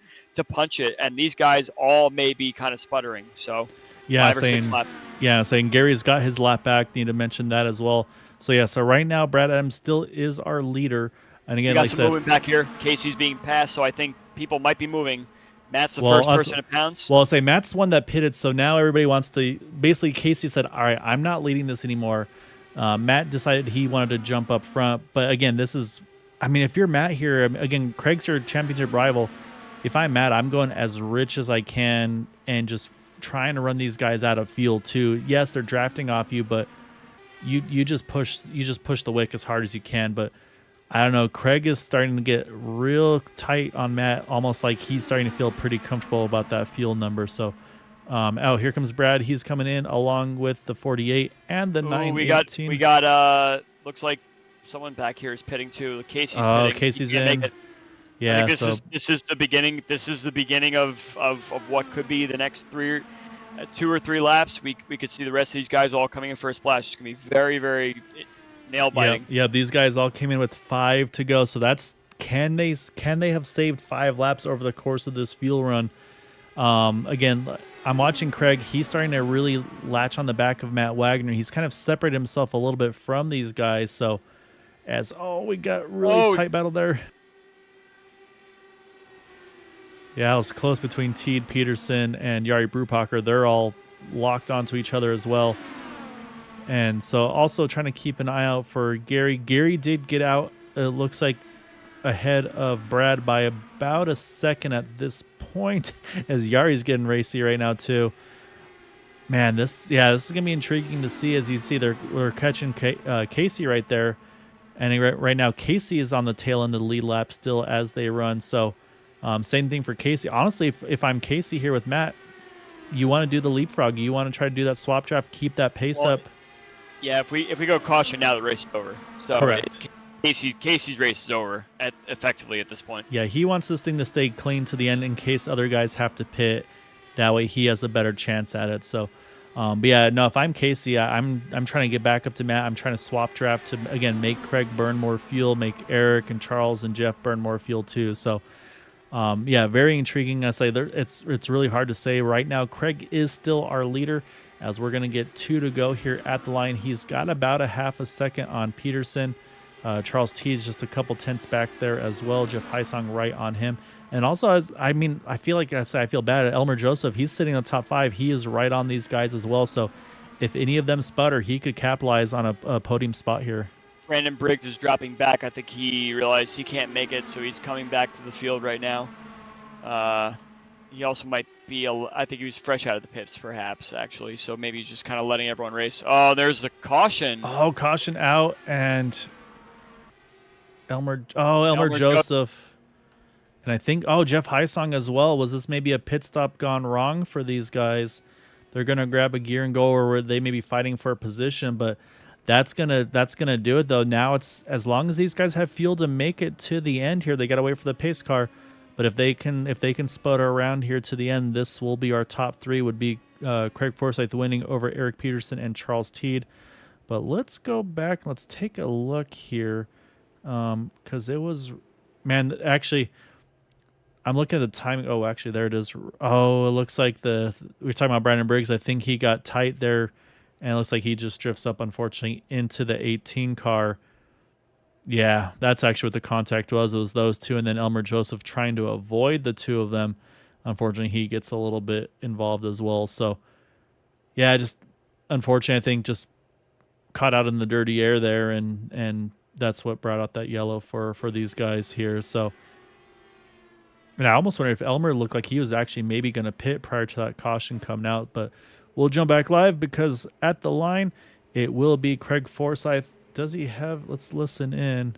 punch it, and these guys all may be kind of sputtering. So yeah, 5 or 6 laps. Yeah, saying Gary's got his lap back. Need to mention that as well. So yeah, so right now Brad Adams still is our leader. And again, we got like some movement back here. Casey's being passed, so I think people might be moving. Matt's the first person to pounce. Well, I'll say Matt's the one that pitted, so now everybody wants to. Basically, Casey said, "All right, I'm not leading this anymore." Matt decided he wanted to jump up front, but again, this is. I mean, if you're Matt here, again, Craig's your championship rival. If I'm Matt, I'm going as rich as I can and just trying to run these guys out of field too. Yes, they're drafting off you, but you just push the wick as hard as you can. But I don't know, Craig is starting to get real tight on Matt, almost like he's starting to feel pretty comfortable about that field number. So oh, here comes Brad. He's coming in along with the 48 and the 918. We got looks like someone back here is pitting too. Casey's pitting. Casey's in. Yeah, I think this is the beginning. This is the beginning of what could be the next 2 or 3 laps. We could see the rest of these guys all coming in for a splash. It's gonna be very, very nail biting. Yeah, these guys all came in with 5 to go. So that's can they have saved 5 laps over the course of this fuel run? Again, I'm watching Craig. He's starting to really latch on the back of Matt Wagner. He's kind of separated himself a little bit from these guys. So we got really tight battle there. Yeah, it was close between Teed Peterson and Jari Brupacher. They're all locked onto each other as well. And so also trying to keep an eye out for Gary. Gary did get out, it looks like, ahead of Brad by about a second at this point, as Yari's getting racy right now too. Man, this is going to be intriguing to see. As you see, we're catching Casey right there. And right now, Casey is on the tail end of the lead lap still as they run. So same thing for Casey. Honestly, if I'm Casey here with Matt, you want to do the leapfrog. You want to try to do that swap draft, keep that pace up. Yeah, if we go caution now, the race is over. So correct. Casey's race is over effectively at this point. Yeah, he wants this thing to stay clean to the end in case other guys have to pit. That way he has a better chance at it. So, but yeah, no, if I'm Casey, I'm trying to get back up to Matt. I'm trying to swap draft to, again, make Craig burn more fuel, make Eric and Charles and Jeff burn more fuel too. So, yeah, very intriguing. I say it's really hard to say right now. Craig is still our leader, as we're going to get 2 to go here at the line. He's got about a half a second on Peterson. Charles T is just a couple tenths back there as well. Jeff Heisong right on him. And also, I feel like I feel bad at Elmer Joseph. He's sitting in the top 5. He is right on these guys as well. So if any of them sputter, he could capitalize on a podium spot here. Brandon Briggs is dropping back. I think he realized he can't make it, so he's coming back to the field right now. He also might be, I think he was fresh out of the pits, perhaps, actually. So maybe he's just kind of letting everyone race. Oh, there's the caution. Oh, caution out, and Elmer Joseph. And I think, Jeff Heisong as well. Was this maybe a pit stop gone wrong for these guys? They're going to grab a gear and go where they may be fighting for a position, but that's gonna do it though. Now it's, as long as these guys have fuel to make it to the end here, they got to wait for the pace car. But if they can sputter around here to the end, this will be our top 3. Would be Craig Forsyth winning over Eric Peterson and Charles Teed. But let's go back. Let's take a look here, because it was, man, actually, I'm looking at the timing. Oh, actually, there it is. Oh, it looks like we were talking about Brandon Briggs. I think he got tight there, and it looks like he just drifts up, unfortunately, into the 18 car. Yeah, that's actually what the contact was. It was those two, and then Elmer Joseph trying to avoid the 2 of them. Unfortunately, he gets a little bit involved as well. So, yeah, just unfortunately, I think just caught out in the dirty air there, and that's what brought out that yellow for these guys here. So, and I almost wonder if Elmer looked like he was actually maybe going to pit prior to that caution coming out. But we'll jump back live, because at the line, it will be Craig Forsyth. Does he have, let's listen in.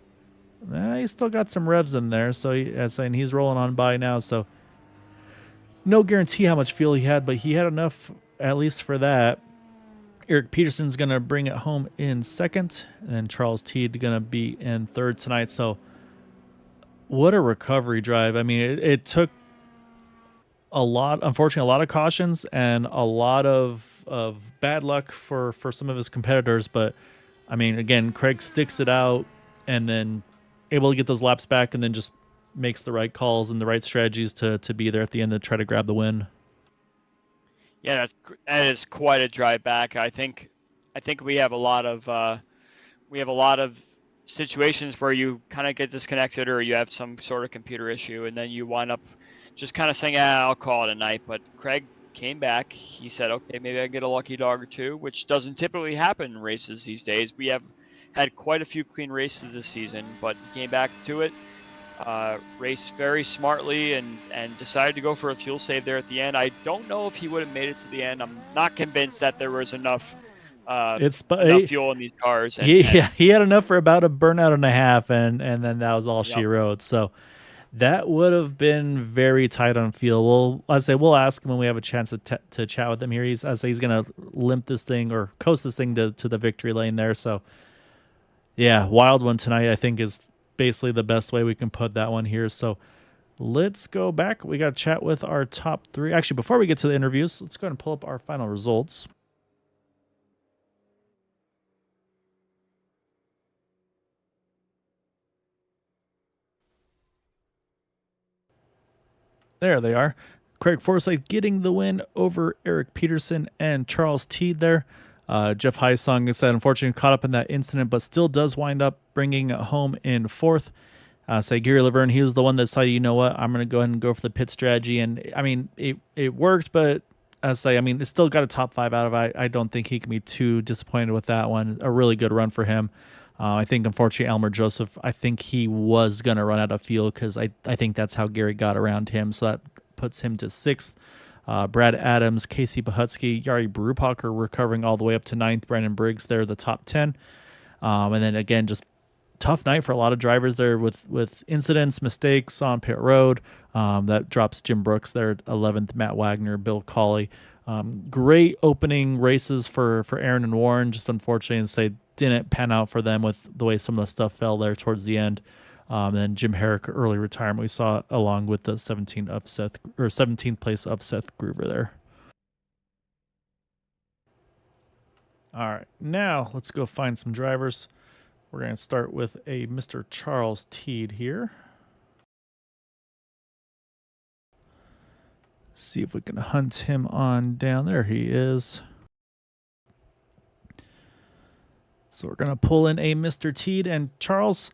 He's still got some revs in there, so he's rolling on by now. So no guarantee how much fuel he had, but he had enough at least for that. Eric Peterson's going to bring it home in second, and Charles Teed going to be in third tonight. So what a recovery drive. I mean, it took unfortunately, a lot of cautions and a lot of bad luck for some of his competitors, but I mean, again, Craig sticks it out and then able to get those laps back, and then just makes the right calls and the right strategies to be there at the end to try to grab the win. Yeah, that is quite a drive back. I think we have a lot of situations where you kind of get disconnected, or you have some sort of computer issue, and then you wind up just kind of saying, I'll call it a night. But Craig came back. He said, okay, maybe I can get a lucky dog or 2, which doesn't typically happen in races these days. We have had quite a few clean races this season, but he came back to it. raced very smartly and decided to go for a fuel save there at the end. I don't know if he would have made it to the end. I'm not convinced that there was enough fuel in these cars. He had enough for about a burnout and a half, and then that was all she Yep. wrote. So that would have been very tight on fuel. We'll ask him when we have a chance to chat with him here. He's gonna limp this thing or coast this thing to the victory lane there. So yeah, wild one tonight, I think, is basically the best way we can put that one here. So let's go back. We got to chat with our top three. Actually, before we get to the interviews, let's go ahead and pull up our final results. There they are. Craig Forsyth getting the win over Eric Peterson and Charles Teed there. Jeff Heisong said, unfortunately, caught up in that incident, but still does wind up bringing it home in fourth. Gary Laverne, he was the one that said, you know what, I'm going to go ahead and go for the pit strategy. And I mean, it worked, but it's still got a top 5 out of it. I don't think he can be too disappointed with that one. A really good run for him. I think, unfortunately, Elmer Joseph, I think he was going to run out of fuel because I think that's how Gary got around him. So that puts him to 6th. Brad Adams, Casey Bahutsky, Yari Brupacher recovering all the way up to 9th. Brandon Briggs there, the top 10. And then again, just tough night for a lot of drivers there with incidents, mistakes on pit road. That drops Jim Brooks there at 11th, Matt Wagner, Bill Cawley. Great opening races for Aaron and Warren. Just unfortunately, didn't pan out for them with the way some of the stuff fell there towards the end. Then Jim Herrick, early retirement, we saw along with the 17th place of Seth Gruber there. All right, now let's go find some drivers. We're going to start with a Mr. Charles Teed here. See if we can hunt him on down. There he is. So we're going to pull in a Mr. Teed. And Charles,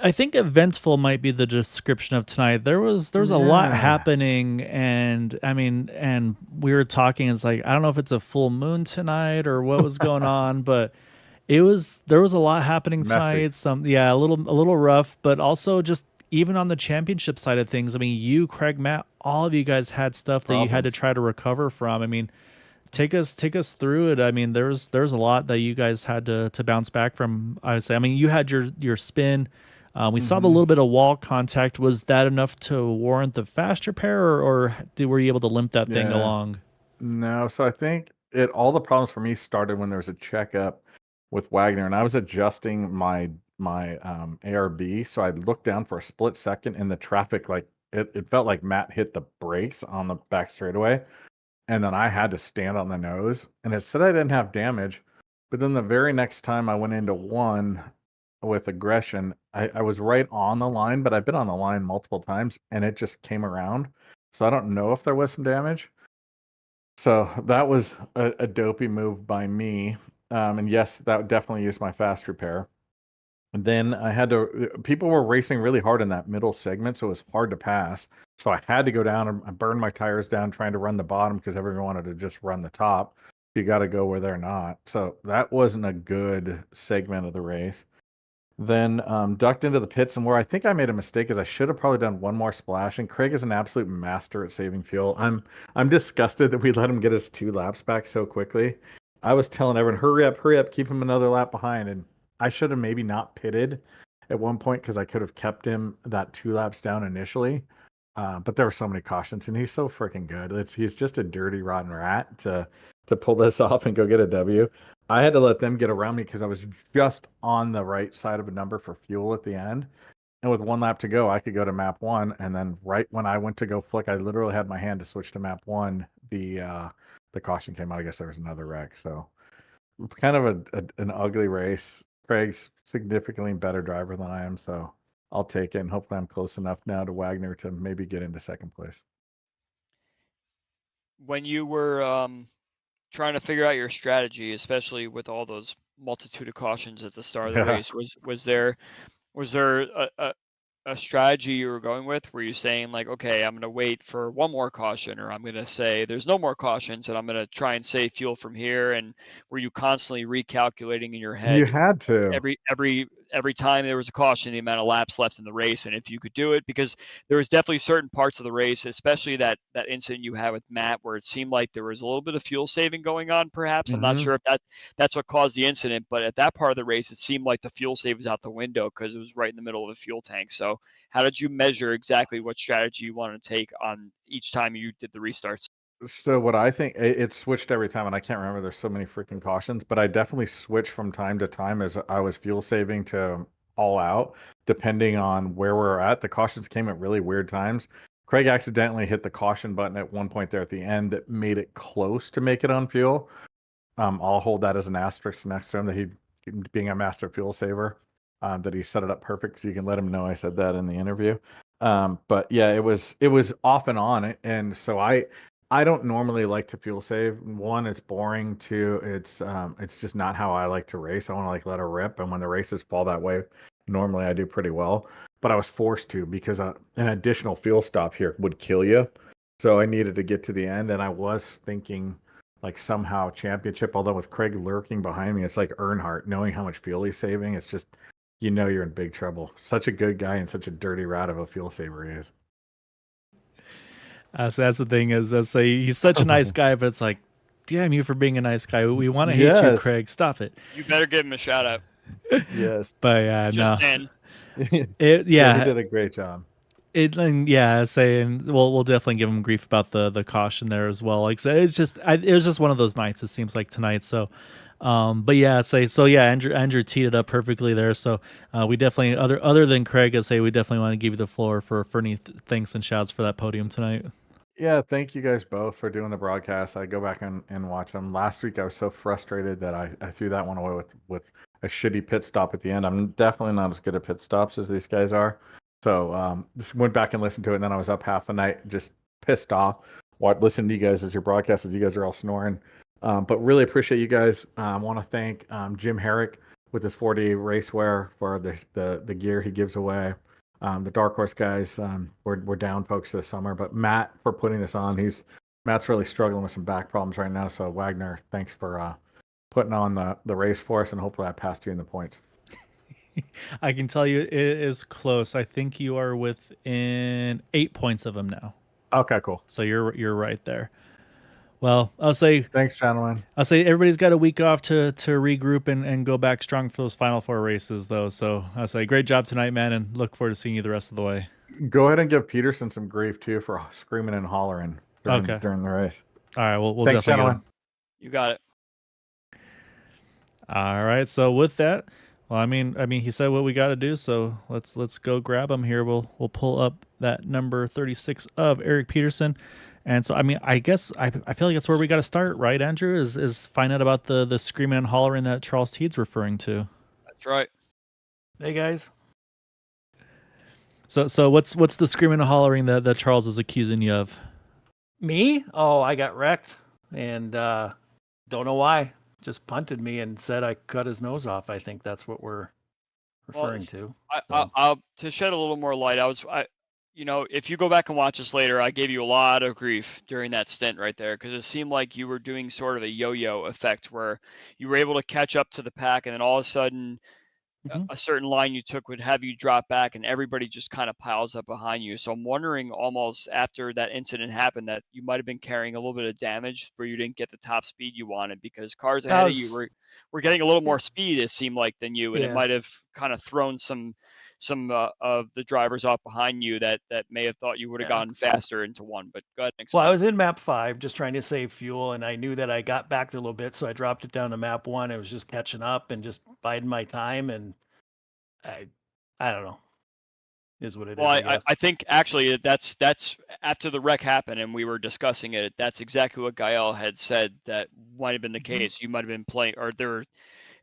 I think eventful might be the description of tonight. There was a lot happening, and we were talking. It's like, I don't know if it's a full moon tonight or what was going on, but there was a lot happening tonight. A little rough, but also just even on the championship side of things. I mean, you, Craig, Matt, all of you guys had stuff that you had to try to recover from. I mean, take us through it. I mean, there's a lot that you guys had to bounce back from. I would say. I mean, you had your spin. We saw the little bit of wall contact. Was that enough to warrant the fast repair, or were you able to limp that thing along? No, so I think all the problems for me started when there was a checkup with Wagner, and I was adjusting my ARB. So I looked down for a split second, and the traffic, like it felt like Matt hit the brakes on the back straightaway, and then I had to stand on the nose. And it said I didn't have damage, but then the very next time I went into one with aggression, I was right on the line, but I've been on the line multiple times, and it just came around. So I don't know if there was some damage. So that was a dopey move by me. And yes, that definitely used my fast repair. And then people were racing really hard in that middle segment, so it was hard to pass. So I had to go down and burn my tires down trying to run the bottom because everyone wanted to just run the top. You got to go where they're not. So that wasn't a good segment of the race. Then ducked into the pits, and where I think I made a mistake is I should have probably done one more splash. And Craig is an absolute master at saving fuel. I'm disgusted that we let him get his 2 laps back so quickly. I was telling everyone, hurry up, keep him another lap behind. And I should have maybe not pitted at one point because I could have kept him that 2 laps down initially. But there were so many cautions, and he's so freaking good. He's just a dirty, rotten rat to pull this off and go get a W. I had to let them get around me because I was just on the right side of a number for fuel at the end. And with 1 lap to go, I could go to map 1. And then right when I went to go flick, I literally had my hand to switch to map 1. The caution came out. I guess there was another wreck. So kind of an ugly race. Craig's significantly better driver than I am. So I'll take it. And hopefully I'm close enough now to Wagner to maybe get into 2nd place. When you were trying to figure out your strategy, especially with all those multitude of cautions at the start of the race, was there a strategy you were going with? Were you saying like, okay, I'm going to wait for one more caution, or I'm going to say there's no more cautions and I'm going to try and save fuel from here? And were you constantly recalculating in your head? You had to. Every every time there was a caution, the amount of laps left in the race, and if you could do it, because there was definitely certain parts of the race, especially that incident you had with Matt, where it seemed like there was a little bit of fuel saving going on. Perhaps I'm not sure if that's what caused the incident, but at that part of the race, it seemed like the fuel save was out the window because it was right in the middle of a fuel tank. So, how did you measure exactly what strategy you wanted to take on each time you did the restarts? So what I think, it switched every time, and I can't remember. There's so many freaking cautions, but I definitely switched from time to time as I was fuel saving to all out, depending on where we're at. The cautions came at really weird times. Craig accidentally hit the caution button at one point there at the end that made it close to make it on fuel. I'll hold that as an asterisk next to him, that he, being a master fuel saver, that he set it up perfect, so you can let him know I said that in the interview. But yeah, it was off and on, and so I don't normally like to fuel save. One, it's boring. Two, it's just not how I like to race. I want to like let her rip, and when the races fall that way, normally I do pretty well. But I was forced to, because an additional fuel stop here would kill you. So I needed to get to the end, and I was thinking like somehow championship. Although with Craig lurking behind me, it's like Earnhardt, knowing how much fuel he's saving. It's just, you know, you're in big trouble. Such a good guy and such a dirty rat of a fuel saver he is. So that's the thing, is I say he's such a nice guy, but it's like, damn you for being a nice guy. We want to hate you, Craig. Stop it. You better give him a shout out. Yes. But yeah, Just no. saying. Yeah, he did a great job. Saying we'll definitely give him grief about the caution there as well. Like, so it's just it was just one of those nights, it seems like, tonight. So but yeah, Andrew teed it up perfectly there. So we definitely, other than Craig, we definitely want to give you the floor for any thanks and shouts for that podium tonight. Yeah, thank you guys both for doing the broadcast. I go back and watch them. Last week I was so frustrated that I threw that one away with a shitty pit stop at the end. I'm definitely not as good at pit stops as these guys are. So just went back and listened to it, and then I was up half the night just pissed off. Listening to you guys as your broadcast, as you guys are all snoring. But really appreciate you guys. I want to thank Jim Herrick with his 4D racewear for the gear he gives away. The Dark Horse guys, we're down folks this summer, but Matt for putting this on. Matt's really struggling with some back problems right now. So Wagner, thanks for putting on the race for us, and hopefully I passed you in the points. I can tell you it is close. I think you are within 8 points of him now. Okay, cool. So you're right there. Well, I'll say thanks, gentlemen. I'll say everybody's got a week off to regroup and go back strong for those final 4 races, though. So I'll say great job tonight, man, and look forward to seeing you the rest of the way. Go ahead and give Peterson some grief too for screaming and hollering during the race. All right, we'll thanks, definitely gentlemen. You got it. All right, so with that, well, I mean, he said what we got to do, so let's go grab him here. We'll pull up that number 36 of Eric Peterson. And so, I mean, I guess I feel like that's where we got to start, right, Andrew? Is find out about the screaming and hollering that Charles Teed's referring to. That's right. Hey guys. So what's the screaming and hollering that Charles is accusing you of? Me? Oh, I got wrecked, and don't know why. Just punted me and said I cut his nose off. I think that's what we're referring to. To shed a little more light, if you go back and watch this later, I gave you a lot of grief during that stint right there, because it seemed like you were doing sort of a yo-yo effect where you were able to catch up to the pack, and then all of a sudden a certain line you took would have you drop back, and everybody just kind of piles up behind you. So I'm wondering, almost after that incident happened, that you might have been carrying a little bit of damage where you didn't get the top speed you wanted, because cars ahead of you were getting a little more speed, it seemed like, than you, and it might have kind of thrown some of the drivers off behind you that may have thought you would have gone faster into one. But go ahead. Well, I was in map 5 just trying to save fuel, and I knew that I got back there a little bit, so I dropped it down to map 1. I was just catching up and just biding my time, and I don't know. Is what it is. Well, I think actually that's after the wreck happened and we were discussing it. That's exactly what Gael had said that might have been the case. You might have been playing, or there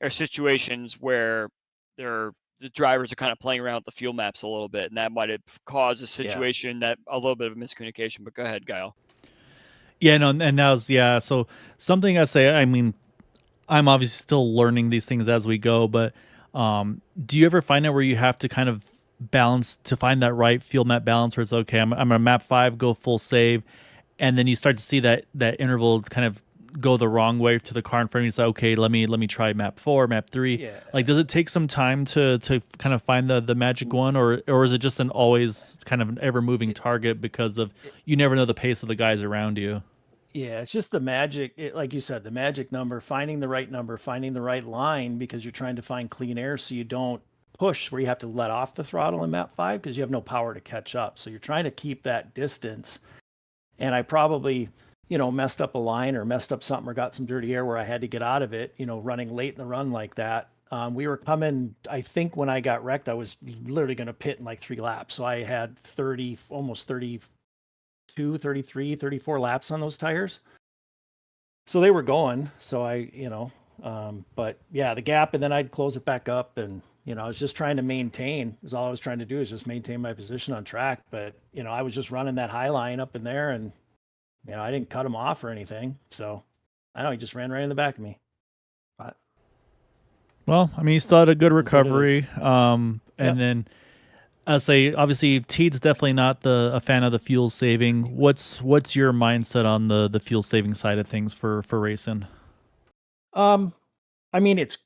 are situations where the drivers are kind of playing around with the fuel maps a little bit, and that might have caused a situation that a little bit of miscommunication. But go ahead, Gael. Yeah, no, and that was so something I say. I mean, I'm obviously still learning these things as we go, but do you ever find it where you have to kind of balance to find that right fuel map balance where it's okay, I'm gonna map 5, go full save, and then you start to see that interval kind of go the wrong way to the car in front of you. It's like, okay, let me try map 4, map 3. Yeah. Like, does it take some time to kind of find the magic one, or is it just an always kind of an ever moving target because of you never know the pace of the guys around you? Yeah, it's just the magic, like you said, the magic number, finding the right line, because you're trying to find clean air so you don't push where you have to let off the throttle in map 5 because you have no power to catch up. So you're trying to keep that distance. And I probably, messed up a line or messed up something or got some dirty air where I had to get out of it, running late in the run like that. We were coming, I think when I got wrecked, I was literally going to pit in like 3 laps. So I had almost 32, 33, 34 laps on those tires. So they were going. So but yeah, the gap, and then I'd close it back up. And, I was just trying to maintain, is all I was trying to do, is just maintain my position on track. But, I was just running that high line up in there, and, I didn't cut him off or anything. So I know he just ran right in the back of me. But, Well, I mean, he still had a good That's what it is. recovery. And Yep. then I'll say, obviously, Teed's definitely not a fan of the fuel saving. What's your mindset on the fuel saving side of things for racing? I mean, it's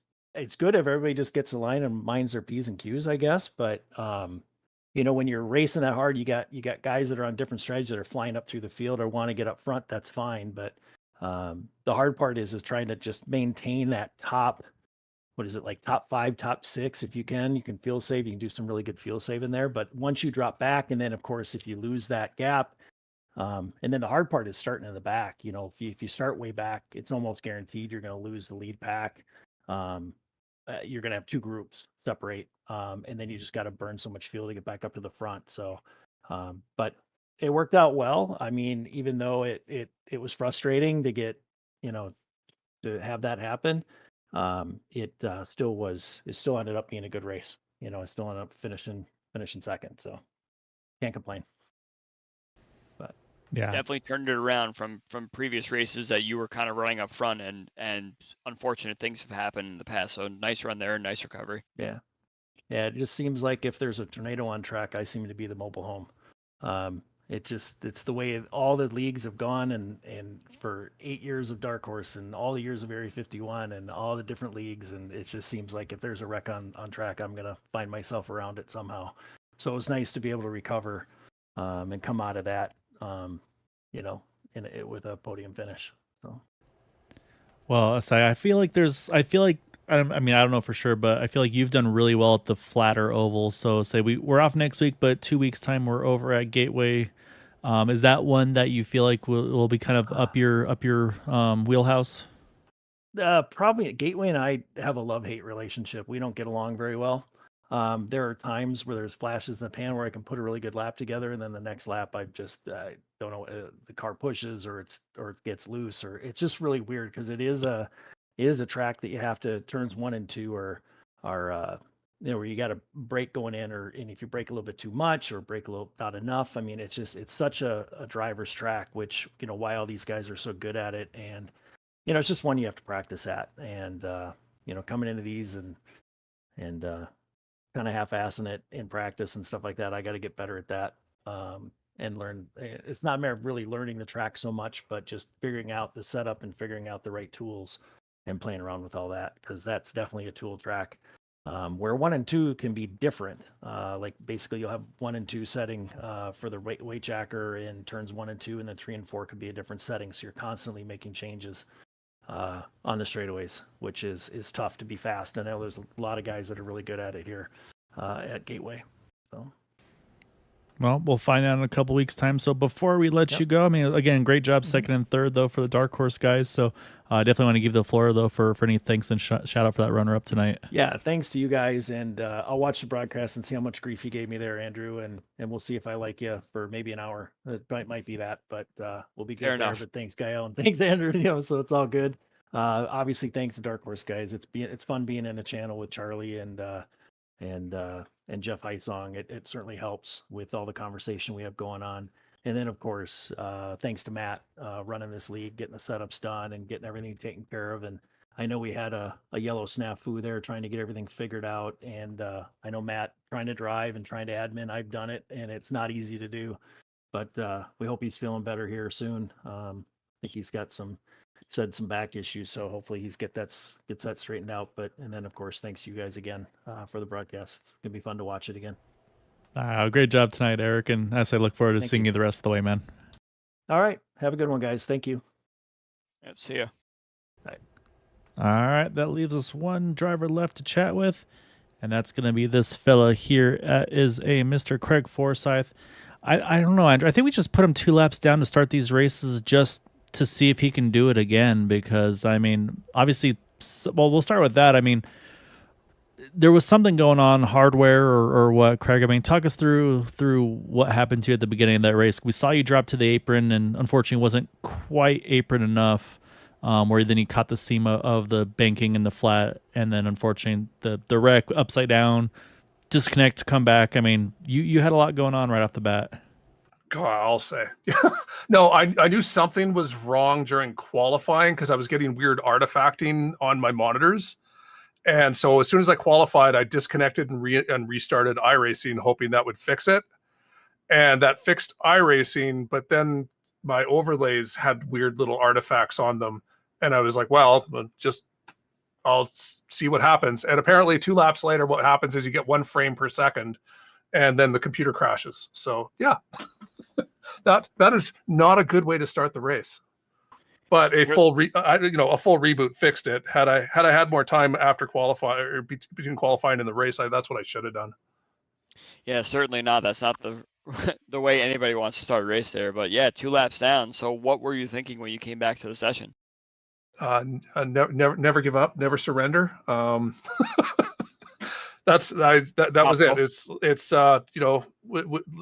good if everybody just gets a line and minds their P's and Q's, I guess. But when you're racing that hard, you got guys that are on different strategies that are flying up through the field or want to get up front. That's fine. But the hard part is trying to just maintain that top. What is it, like top 5, top 6? If you can fuel save. You can do some really good fuel save in there. But once you drop back, and then of course if you lose that gap, and then the hard part is starting in the back. If you start way back, it's almost guaranteed you're going to lose the lead pack. You're going to have 2 groups separate, and then you just got to burn so much fuel to get back up to the front. So, but it worked out well. I mean, even though it was frustrating to get, to have that happen, it still ended up being a good race. I still ended up finishing second. So can't complain. Yeah. Definitely turned it around from previous races that you were kind of running up front, and unfortunate things have happened in the past. So nice run there, nice recovery. Yeah. It just seems like if there's a tornado on track, I seem to be the mobile home. It's the way all the leagues have gone, and for 8 years of Dark Horse and all the years of Area 51 and all the different leagues. And it just seems like if there's a wreck on track, I'm going to find myself around it somehow. So it was nice to be able to recover, and come out of that, with a podium finish. So. Well, I feel like I don't know for sure, but I feel like you've done really well at the flatter ovals. So we're off next week, but 2 weeks time we're over at Gateway. Is that one that you feel like will be kind of up your wheelhouse? Probably Gateway and I have a love-hate relationship. We don't get along very well. There are times where there's flashes in the pan where I can put a really good lap together, and then the next lap I just don't know, the car pushes or it gets loose, or it's just really weird because it is a track that you have to, turns 1 and 2 are where you got to brake going in, and if you brake a little bit too much or brake a little not enough, I mean it's such a driver's track, which why all these guys are so good at it. And it's just one you have to practice at, and coming into these and kind of half-assing it in practice and stuff like that. I got to get better at that, and learn. It's not really learning the track so much, but just figuring out the setup and figuring out the right tools and playing around with all that, because that's definitely a tool track, where 1 and 2 can be different. Like basically you'll have 1 and 2 setting for the weight jacker in turns 1 and 2, and then 3 and 4 could be a different setting. So you're constantly making changes on the straightaways, which is tough to be fast. I know there's a lot of guys that are really good at it here at Gateway. So, well, we'll find out in a couple weeks' time. So before we let you go, I mean, again, great job second and third though for the Dark Horse guys. So I definitely want to give the floor though for any thanks and shout out for that runner up tonight. Yeah, thanks to you guys, and I'll watch the broadcast and see how much grief you gave me there, Andrew, and we'll see if I like you for maybe an hour. It might be that, but we'll be good Fair there. enough. But thanks, Gael, and thanks, Andrew. So it's all good. Obviously, thanks to Dark Horse guys. It's fun being in the channel with Charlie and Jeff Heisong. It certainly helps with all the conversation we have going on. And then, of course, thanks to Matt running this league, getting the setups done and getting everything taken care of. And I know we had a yellow snafu there trying to get everything figured out. And I know Matt trying to drive and trying to admin. I've done it, and it's not easy to do. But we hope he's feeling better here soon. think he's got some back issues, so hopefully gets that straightened out. And then of course, thanks you guys again for the broadcast. It's gonna be fun to watch it again. Great job tonight, Eric, and as I look forward to Thank seeing you. you the rest of the way, man. All right, have a good one, guys. Thank you. Yep, see ya. All right, that leaves us one driver left to chat with, and that's going to be this fella here. Is a Mr. Craig Forsyth. I don't know, Andrew. I think we just put him 2 laps down to start these races just to see if he can do it again, because, I mean, obviously, well, we'll start with that. I mean, there was something going on, hardware or what, Craig? I mean, talk us through what happened to you at the beginning of that race. We saw you drop to the apron, and unfortunately wasn't quite apron enough, where then you caught the seam of the banking in the flat, and then unfortunately the wreck upside down, disconnect, come back. I mean, you had a lot going on right off the bat. God, I'll say. No, I knew something was wrong during qualifying because I was getting weird artifacting on my monitors. And so as soon as I qualified, I disconnected and restarted iRacing, hoping that would fix it. And that fixed iRacing, but then my overlays had weird little artifacts on them. And I was like, well, I'll see what happens. And apparently 2 laps later, what happens is you get 1 frame per second, and then the computer crashes. So yeah, that is not a good way to start the race. But a full reboot fixed it. Had I had more time after qualifying or between qualifying and the race, that's what I should have done. Yeah, certainly not. That's not the the way anybody wants to start a race there. But yeah, 2 laps down. So what were you thinking when you came back to the session? Never give up, never surrender. That was it. It's the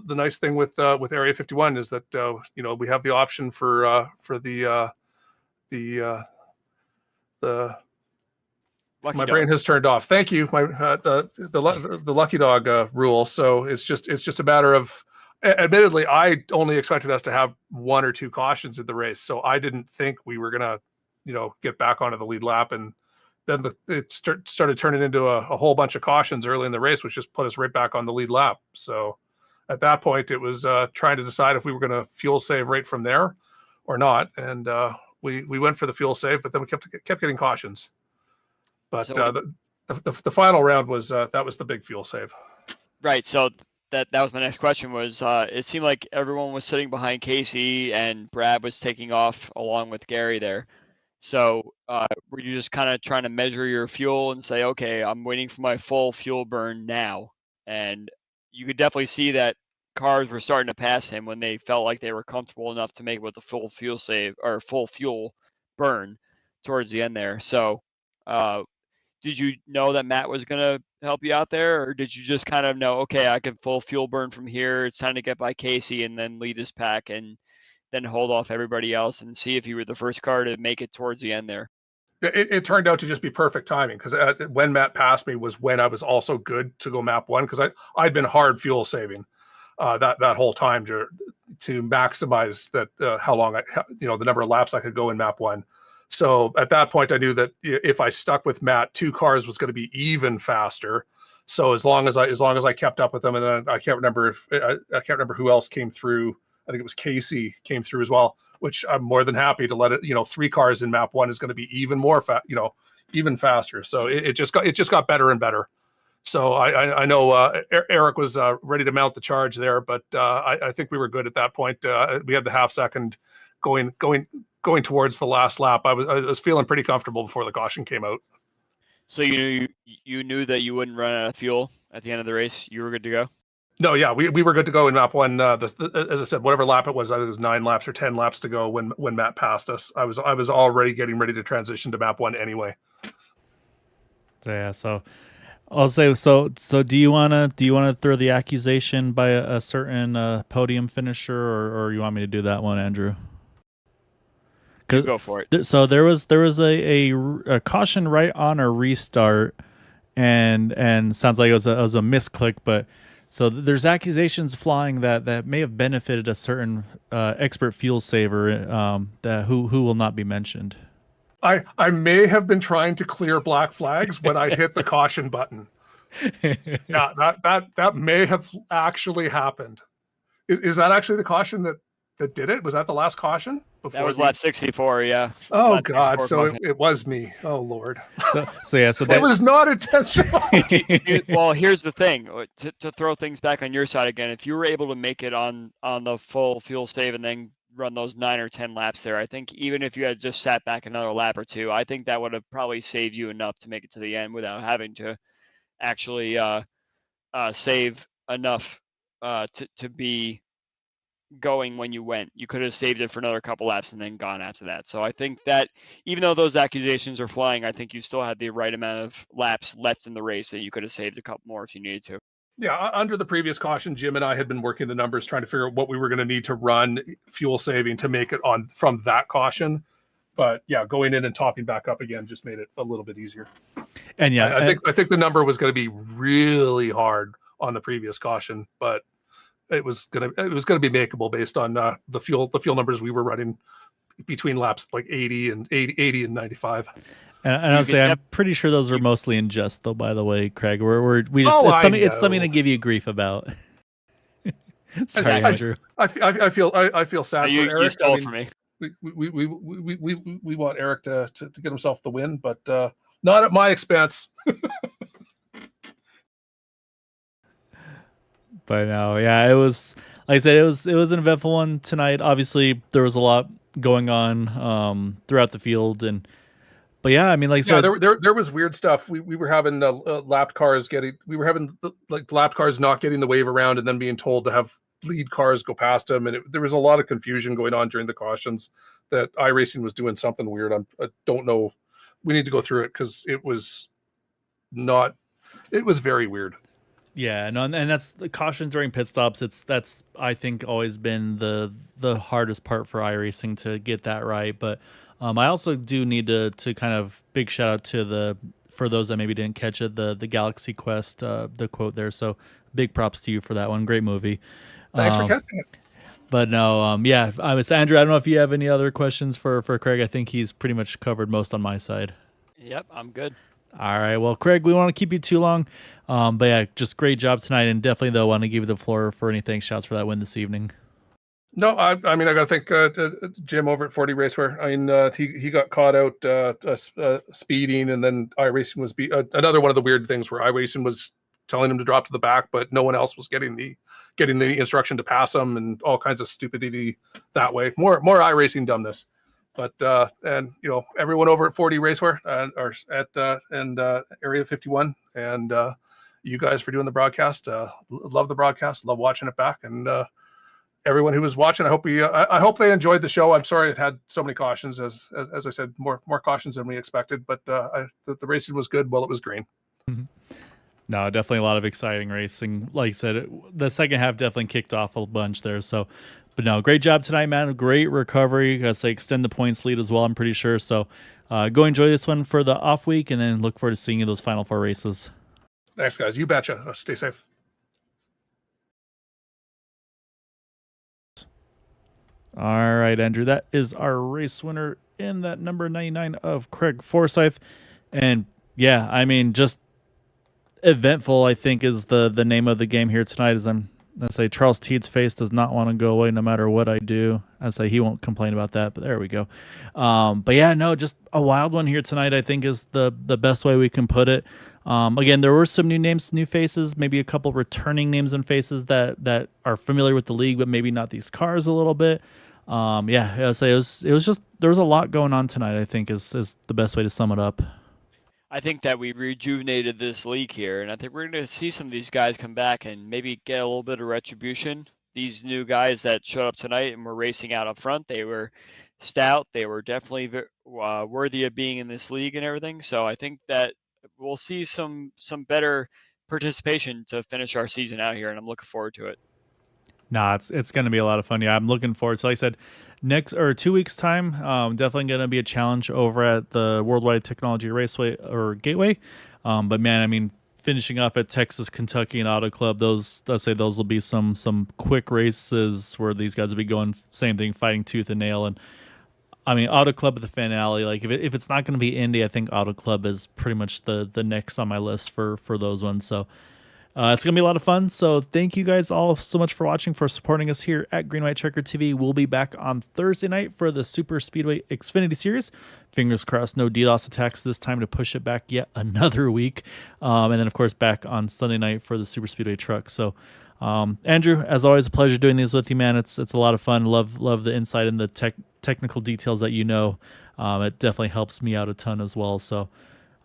nice thing with Area 51 is that we have the option for the Lucky my dog. brain has turned off. Thank you. The lucky dog rule. So it's just a matter of, admittedly, I only expected us to have 1 or 2 cautions in the race. So I didn't think we were going to, get back onto the lead lap. And then it started turning into a whole bunch of cautions early in the race, which just put us right back on the lead lap. So at that point, it was trying to decide if we were going to fuel save right from there or not. And we went for the fuel save, but then we kept getting cautions. But the final round was that was the big fuel save. Right. So that was my next question. Was it seemed like everyone was sitting behind Casey and Brad was taking off along with Gary there. So were you just kind of trying to measure your fuel and say, okay, I'm waiting for my full fuel burn now? And you could definitely see that cars were starting to pass him when they felt like they were comfortable enough to make it with the full fuel save or full fuel burn towards the end there. So did you know that Matt was going to help you out there, or did you just kind of know, okay, I can full fuel burn from here, it's time to get by Casey and then lead this pack and then hold off everybody else and see if you were the first car to make it towards the end there? It turned out to just be perfect timing, because when Matt passed me was when I was also good to go map 1, because I'd been hard fuel saving that whole time to maximize that how long the number of laps I could go in map 1. So at that point, I knew that if I stuck with Matt, 2 cars was going to be even faster. So as long as I kept up with them, and then I can't remember who else came through. I think it was Casey came through as well, which I'm more than happy to let it. 3 cars in map 1 is going to be even more even faster. So it just got better and better. So I know Eric was ready to mount the charge there, but I think we were good at that point. We had the half second going towards the last lap. I was feeling pretty comfortable before the caution came out. So you knew that you wouldn't run out of fuel at the end of the race. You were good to go. No, yeah, we were good to go in map 1. As I said, whatever lap it was, I think it was 9 laps or 10 laps to go when Matt passed us. I was already getting ready to transition to map 1 anyway. Yeah, so I'll say so. Do you wanna throw the accusation by a certain podium finisher, or you want me to do that one, Andrew? Go for it. So there was a caution right on a restart, and sounds like it was a misclick, but. So there's accusations flying that may have benefited a certain expert fuel saver that who will not be mentioned. I may have been trying to clear black flags when I hit the caution button. Yeah, that may have actually happened. Is that actually the caution that that did it? Was that the last caution? That was lap 64, yeah. Oh Lap God! 64 So caution. it was me. Oh Lord! So that It was not intentional. Well, here's the thing. To throw things back on your side again, if you were able to make it on the full fuel save and then run those 9 or 10 laps there, I think even if you had just sat back another lap or two, I think that would have probably saved you enough to make it to the end without having to actually save enough to be going when you went. You could have saved it for another couple laps and then gone after that. So I think that even though those accusations are flying, I think you still had the right amount of laps left in the race that you could have saved a couple more if you needed to. Yeah, under the previous caution, Jim and I had been working the numbers, trying to figure out what we were going to need to run fuel saving to make it on from that caution. But yeah, going in and topping back up again just made it a little bit easier. And yeah, I think the number was going to be really hard on the previous caution, but it was going to be makeable based on the fuel numbers we were running between laps like 80 and 95. And honestly, I'm pretty sure those were mostly in jest, though. By the way, Craig, we just it's something to give you grief about. Sorry, Andrew. I feel sad for Eric. You stole for me. We want Eric to get himself the win, but not at my expense. But no, yeah, it was, like I said, it was an eventful one tonight. Obviously, there was a lot going on throughout the field, but yeah, I mean, like I said, there was weird stuff. We were having lapped cars lapped cars not getting the wave around, and then being told to have lead cars go past them, and there was a lot of confusion going on during the cautions. That iRacing was doing something weird. I don't know. We need to go through it because it was very weird. Yeah, no, and that's the cautions during pit stops. That's I think always been the hardest part for iRacing to get that right. But I also do need to kind of big shout out to for those that maybe didn't catch it, the Galaxy Quest, the quote there. So big props to you for that one. Great movie. Thanks for catching it. But no, yeah, it's Andrew. I don't know if you have any other questions for Craig. I think he's pretty much covered most on my side. Yep, I'm good. All right. Well, Craig, we don't want to keep you too long. But yeah, just great job tonight. And definitely, though, want to give you the floor for any thanks, shouts for that win this evening. No, I mean, I got to thank Jim over at 40 Raceware. I mean, he got caught out speeding, and then iRacing was another one of the weird things where iRacing was telling him to drop to the back, but no one else was getting the instruction to pass him, and all kinds of stupidity that way. More iRacing dumbness. But and you know, everyone over at 40 Raceware or at Area 51, and you guys for doing the broadcast. Love the broadcast. Love watching it back, and everyone who was watching, I hope they enjoyed the show. I'm sorry it had so many cautions, as I said, more cautions than we expected. But the racing was good while it was green. Mm-hmm. No, definitely a lot of exciting racing. Like I said, the second half definitely kicked off a bunch there. So, but no, great job tonight, man. Great recovery. Got to extend the points lead as well, I'm pretty sure. So go enjoy this one for the off week, and then look forward to seeing you those final 4 races. Thanks, guys. You betcha. Stay safe. All right, Andrew. That is our race winner in that number 99 of Craig Forsyth. And yeah, I mean, just eventful, I think, is the name of the game here tonight. As I say, Charles Teed's face does not want to go away no matter what I do. I say he won't complain about that, but there we go. But yeah, no, just a wild one here tonight, I think, is the best way we can put it. Again, there were some new names, new faces, maybe a couple returning names and faces that are familiar with the league, but maybe not these cars a little bit. Yeah, I say it was just, there was a lot going on tonight, I think, is the best way to sum it up. I think that we rejuvenated this league here, and I think we're going to see some of these guys come back and maybe get a little bit of retribution. These new guys that showed up tonight and were racing out up front, they were stout. They were definitely worthy of being in this league and everything. So I think that we'll see some better participation to finish our season out here, and I'm looking forward to it. Nah, it's going to be a lot of fun. Yeah, I'm looking forward to, like I said, 2 weeks time, definitely going to be a challenge over at the Worldwide Technology Raceway or Gateway. But man, I mean, finishing off at Texas, Kentucky, and Auto Club, those will be some quick races where these guys will be going same thing, fighting tooth and nail. And I mean, Auto Club at the finale, like if it's not going to be Indy, I think Auto Club is pretty much the next on my list for those ones. So It's going to be a lot of fun. So thank you guys all so much for watching, for supporting us here at Green White Checker TV. We'll be back on Thursday night for the Super Speedway Xfinity Series. Fingers crossed, no DDoS attacks this time to push it back yet another week. And then, of course, back on Sunday night for the Super Speedway Truck. So, Andrew, as always, a pleasure doing these with you, man. It's a lot of fun. Love the insight and the technical details that you know. It definitely helps me out a ton as well. So,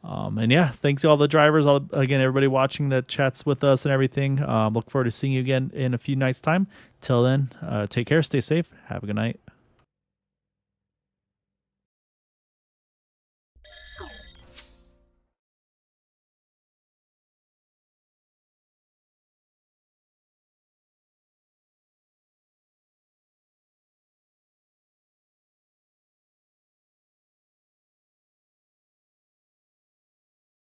and yeah, thanks to all the drivers, again, everybody watching that chats with us and everything. Look forward to seeing you again in a few nights' time. Till then, take care, stay safe, have a good night.